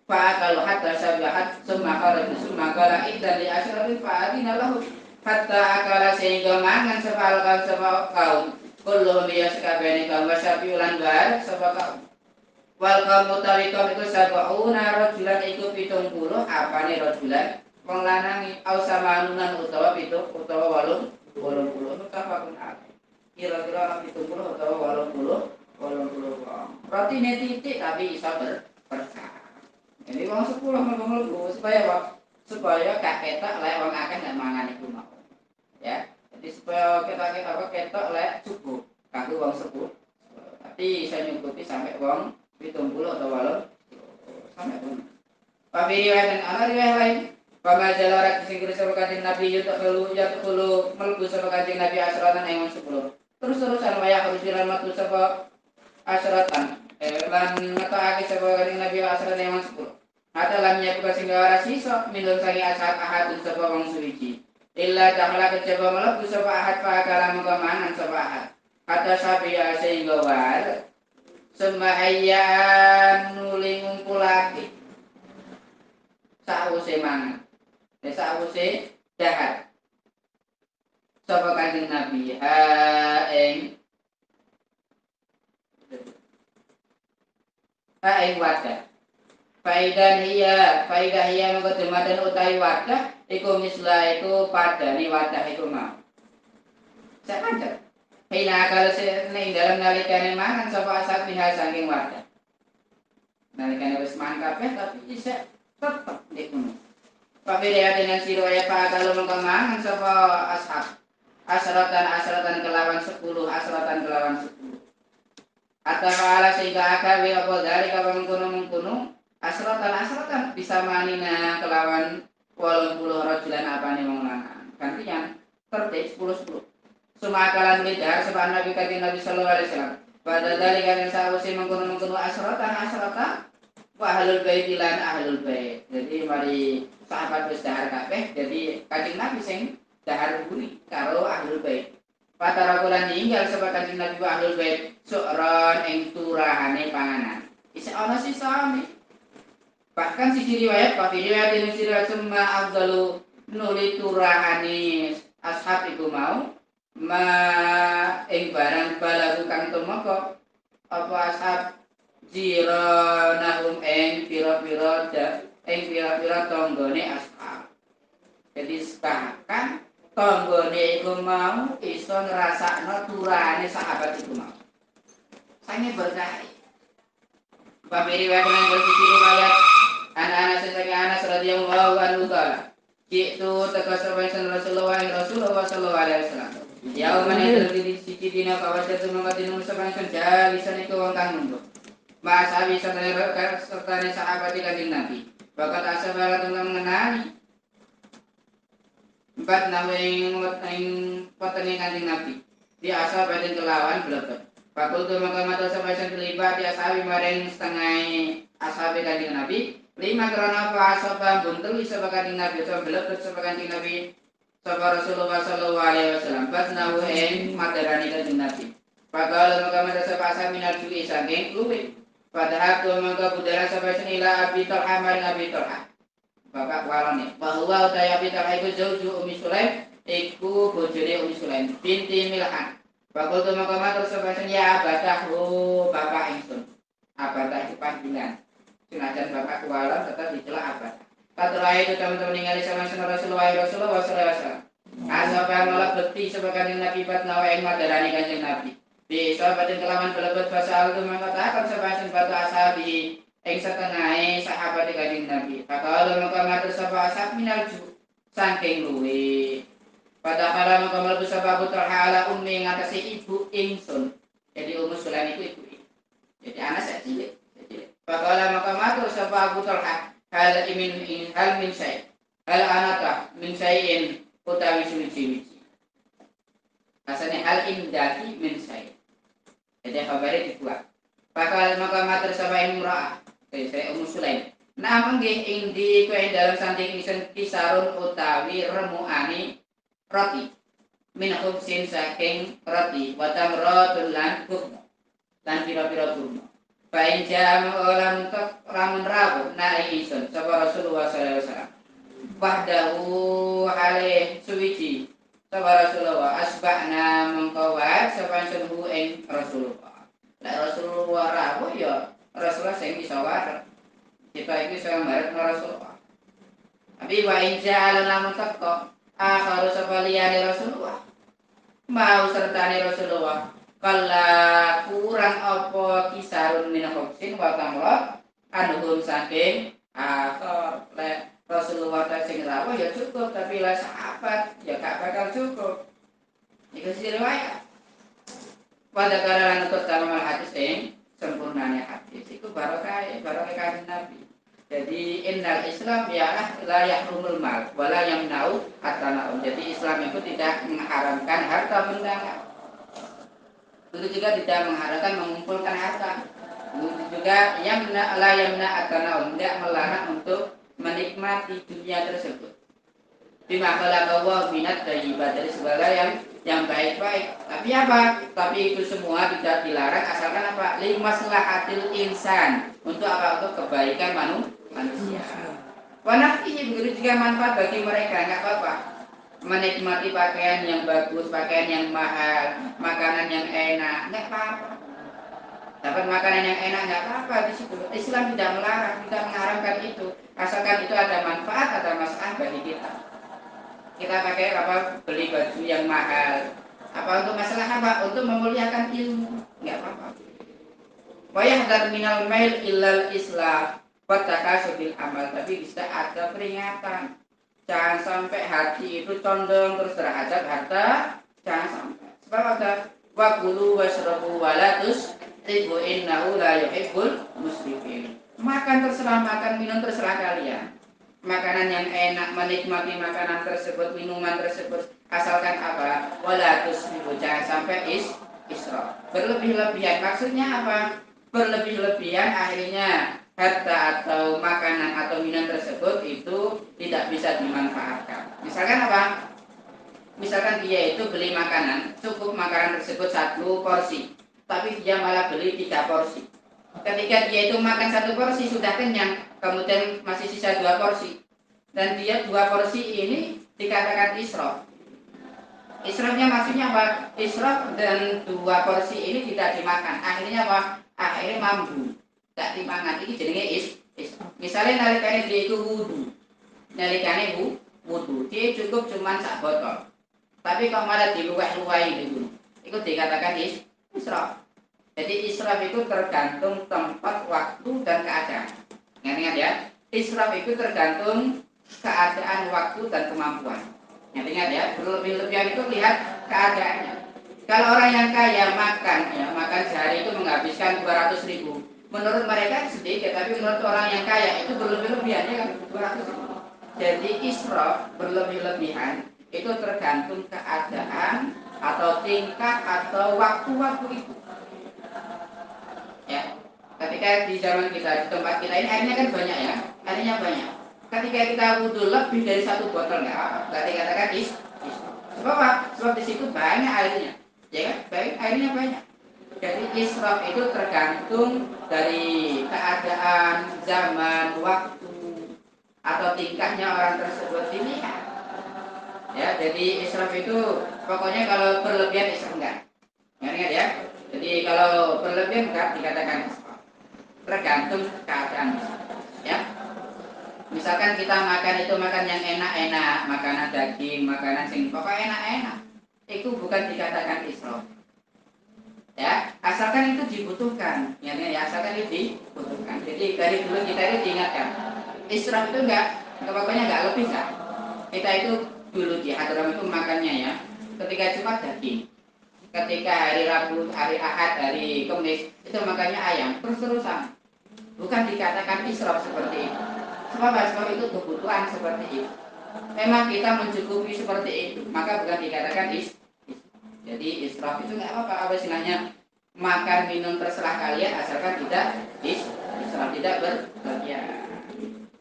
Fa kalau hatta sabahat sumakala idan li asra fa adina lahum. Hatta akala sehingga mangan sapa kaum. Kulluhum yaskabani kaum wasyafi ulan bar sapa kaum. Wal kaum mutawikam itu sabauna rajulan iku 70 apane rajulan wong lanang au samanunan utawa 80 mutafakun alaih. Kira-kira ana 70 utawa 80 roti ne titik tapi iso berkah. Ini wong 10 mlebu supaya gak ketok lek wong akeh nek mangan iku mau. Ya. Jadi supaya ketok lek cukup kanggo wong 10. Tapi iso nyukupi sampai wong 70 atau 80 sampai pun. Tapi riwayat ana riwayat lain. Pama jalarak sing kira sapa Kanjeng Nabi yudkhulu mlebu sapa Kanjeng Nabi asratan ing 10. Terus-terusan waya rujulan metu sapa asratan. Lan ngetokake sapa Kanjeng Nabi asratan ing 10. Ada lamnya buka sing ora sisa minum sangi asal ahadun sapa wong suwiji. Illa ta'ala kejaba mlebu sapa ahad fa kala mengko mangan sapa ahad. Kata sabiya sehingga war sembahyang nuli ngumpulake sawuse mangan. Sawuse dahat. Sapa Kanjeng Nabi ing wadah. Faidah hiya mengko demadan utawi wadah iku misla iku padane wadah iku mau. Sak pancet. Hina kalau ning dalam nalikane mangan sapa asal pihak saking wadah. Nalikane wis mangan kabeh tapi isih tetep nek ngono. Pabiriya dengan siroya pa kalau mengko mangan sapa ashab. Asratan kelawan 10 Atau ala sehingga akawi apa dari kapan mengkono asratan bisa manina kelawan 80 rajulan apane wong lanang. Gantian tertib 10. Sumakalan lidar sebab Nabi Kanjeng Nabi sallallahu alaihi wasallam. Pada dari kan sawise mengkono asratan wa ahlul bait lan ahlul bait. Jadi mari sahabat wis dahar kabeh jadi Kanjeng Nabi sing dahar buri karo ahlul bait. Patara kula ninggal sebab Kanjeng Nabi wa ahlul bait su'ron ing turahane panganan. Isih ana sisane. Bahkan siji riwayat ini sira semma afdalu nuli turahane ashab iku mau ma ing barang balagu kang tumeka apa ashab jiranahum ing pira-pira tanggane ashab. Jadi bahkan tanggane iku mau iso ngrasakno turahane sahabat iku mau. Sange berkah. Pamiri wae nang posisi riwayat anak-anak sesake Anas radhiyallahu anhu kala. Itu tegas Rasulullah sallallahu alaihi wasallam. Ya umane dadi siji dina kawajar semangat dina saban jalisan iku wong kang nunduk. Ma'asabi serta sahabat kanjeng Nabi. Bakat asabara tentang mengenali empat nawing poteni kanjeng Nabi. Di ashabatin kelawan blebet. Fakultu maka matur sabasan terlibat di ashabi maring setengah ashabi kanjeng Nabi. Lima karena apa ashabah bunteli sapa kanjeng Nabi atau blebet sapa kanjeng Nabi. Sapa Rasulullah sallallahu alaihi wasallam. Bat nawu madarani kanjeng Nabi. Fakal maka matur sapa ashabi narjuki saking luwih. Padahal tu maka budara sampai senila Abi Talha maring Abi Talha. Bapak walane. Bahwa utaya Abi Talha iku zauju Ummi Sulaim, iku bojone Ummi Sulaim binti Milhan. Bakul tu maka matur sampai senila abatahu bapak ingsun. Abatah itu panggilan. Senajan bapak walam tetap dicelak abad. Katurai itu teman-teman ningali sama Rasulullah sallallahu alaihi wasallam. Asaba nolak bekti sebagai Nabi Fatnawa yang madarani kanjeng Nabi. Di sahabatin kelaman belebet pasal itu mengatakan sebahasin batu asabi yang setengahnya sahabat kanjeng Nabi. Fakal maka matur sapa asab minal ju saking luwe. Pada kala maka mlebu sapa Abu Talha ala ummi ngatasi ibu ingsun. Jadi Ummu Sulaim itu ibu. Jadi anak saya cilik. Fakal maka matur sapa Abu Talha hal min syai. Hal anata min syai'in utawi suci-suci. Asalnya hal indaki min syai'. Jadi kabarnya dibuat. Pakal maka matur sapa imra'ah. Saya Ummu Sulaim. Nah menggih ing dalam sanding ingsun kisarun utawi remuane roti. Min khubsin saking roti wa tamratun lan kurma. Lan pira-pira kurma. Bain jam olam tok ramun rawuh naik ingsun sapa Rasulullah sallallahu alaihi wasallam. Wahdahu alih suwiji sapa Rasulullah asbahna mengkawat sapa sunhu ing Rasulullah. Lah Rasulullah rawuh ya Rasulullah sing bisa warep. Kita iki sing barep Rasulullah. Tapi wa inja lamun teko akharu sapa liyane Rasulullah. Mau sertane Rasulullah. Kala kurang apa kisarun min khobsin wa tamrat anuhum saking akhir Rasulullah sing rawuh ya cukup, tapi lah sahabat ya gak bakal cukup. Iku sih riwayat. Pada kalangan terutama hadis yang sempurnanya hadis itu barokah kanjeng Nabi. Jadi innal Islam ya la yahrumul mal wala yamna'u at-tana'um. Jadi Islam itu tidak mengharamkan harta benda. Begitu juga tidak mengharamkan mengumpulkan harta. Begitu juga la yamna at-tana'um, tidak melarang untuk menikmati dunia tersebut. Bima khalaqallahu minat thayyibat, dari segala yang baik-baik. Tapi apa? Tapi itu semua tidak dilarang asalkan apa? Limaslahatil insan. Untuk apa? Untuk kebaikan manusia. Wanafihi, begitu juga manfaat bagi mereka, enggak apa-apa. Menikmati pakaian yang bagus, pakaian yang mahal, makanan yang enak, enggak apa-apa. Dapat makanan yang enak enggak apa-apa di situ. Islam tidak melarang, tidak mengharamkan itu. Asalkan itu ada manfaat, ada maslahat bagi kita. Kita pakai apa? Beli baju yang mahal. Apa untuk masalah apa? Untuk memuliakan ilmu, enggak apa-apa. Wa yahdar minal mail illal islam wa takasubil amal. Tapi bisa ada peringatan. Jangan sampai hati itu condong terus terhadap harta. Jangan sampai. Sebab ada wa kulu washrabu walatus Ibu innahu la yuhibbul musrifin. Makan terserah, makan minum terserah kalian. Makanan yang enak, menikmati makanan tersebut, minuman tersebut, asalkan apa? Wala tusrifu, jangan sampai israf. Berlebih-lebihan. Maksudnya apa? Berlebih-lebihan akhirnya harta atau makanan atau minuman tersebut itu tidak bisa dimanfaatkan. Misalkan apa? Misalkan dia itu beli makanan, cukup makanan tersebut 1 porsi. Tapi dia malah beli 3 porsi. Ketika dia itu makan 1 porsi sudah kenyang, kemudian masih sisa 2 porsi. Dan dia 2 porsi ini dikatakan israf. Israfnya maksudnya apa? Israf dan 2 porsi ini tidak dimakan. Akhirnya apa? Akhirnya mambu. Tidak dimakan. Ini jadinya israf. Misalnya nalikane dia itu wudu. Nalikane wudu. Dia cukup cuma 1 botol. Tapi kalau malah diluweh-luwehi gitu. Itu dikatakan israf. Jadi israf itu tergantung tempat, waktu, dan keadaan. Ingat-ingat ya. Israf itu tergantung keadaan, waktu, dan kemampuan. Ingat-ingat ya. Berlebih-lebihan itu lihat keadaannya. Kalau orang yang kaya makan sehari itu menghabiskan 200.000, Menurut mereka sedikit, tapi menurut orang yang kaya itu berlebih-lebihannya kan 200. Jadi israf berlebih-lebihan itu tergantung keadaan atau tingkah atau waktu-waktu itu. Ya, ketika di zaman kita di tempat kita ini airnya kan banyak ya, airnya banyak. Ketika kita wudhu lebih dari 1 botol nggak apa, berarti katakan sebab apa? Sebab di situ banyak airnya, ya kan? Baik, airnya banyak. Jadi israf itu tergantung dari keadaan, zaman, waktu, atau tingkahnya orang tersebut dilihat. Ya, jadi israf itu pokoknya kalau berlebihan israf enggak. Ingat ya. Jadi kalau berlebihan enggak dikatakan israf. Tergantung keadaan. Ya. Misalkan kita makan itu makan yang enak-enak, makanan daging, makanan sing pokoknya enak-enak. Itu bukan dikatakan israf. Ya, asalkan itu dibutuhkan, ya, asalkan itu dibutuhkan. Jadi dari dulu kita itu diingatkan, israf itu pokoknya enggak lebih kan. Kita itu dulu di Hadram itu makannya ya, ketika Jumat daging, ketika hari Rabu, hari Ahad, hari Kamis itu makannya ayam terus-terusan. Bukan dikatakan israf seperti itu. Sebab itu kebutuhan seperti itu. Memang kita mencukupi seperti itu, maka bukan dikatakan israf. Jadi israf itu nggak apa-apa, apa istilahnya makan minum terserah kalian asalkan tidak israf, tidak berlebihan.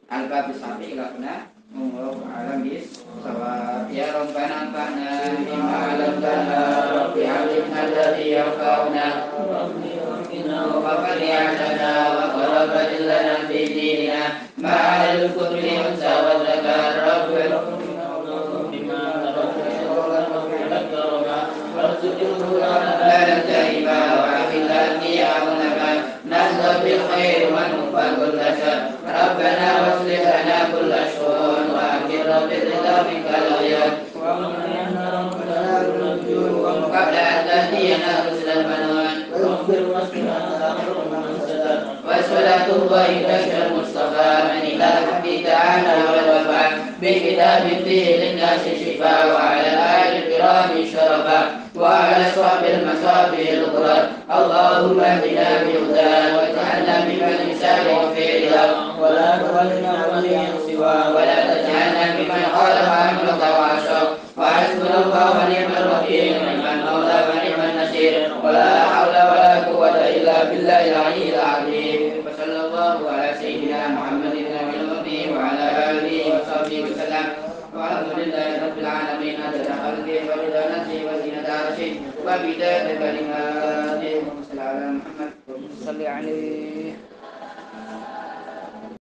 Al-Babus Safi ilahuna Allahu a'lam bis-shawab. Ya Rabbana anfa'na bima 'allamtana Rabbi 'allimna alladhi yanfa'una wa fa'alna wa qarabat lana fi dinina ma'al kulli unsa wa zakar Rabbi بالخير ونوفى كل شر ربنا واصلح لنا كل شؤون واكر بالرضا منك العيون قبل ان تهدينا رسل المنون وصلاة الله بشر المصطفى من الى حبي تعالى والوفاء بكتاب فيه للناس شفاء وعلى آل الكرام شرفا وعلى صحب المصابيح الغرر اللهم اهدنا بهداه واجعلنا ممن يسارع في رضاه ولا تولنا وليا سواه ولا تجعلنا ممن خالف امرك وعصاه وحسبنا الله ونعم الوكيل ونعم المولى ونعم النصير ولا حول ولا قوة الا بالله العلي العظيم وصلى الله على سيدنا محمد النبي الامي وعلى اله وصحبه وسلم والحمد لله رب العالمين عدد خلقه ورضا نفسه وزينة عرشه ومداد كلماته اللهم صل على محمد وصل عليه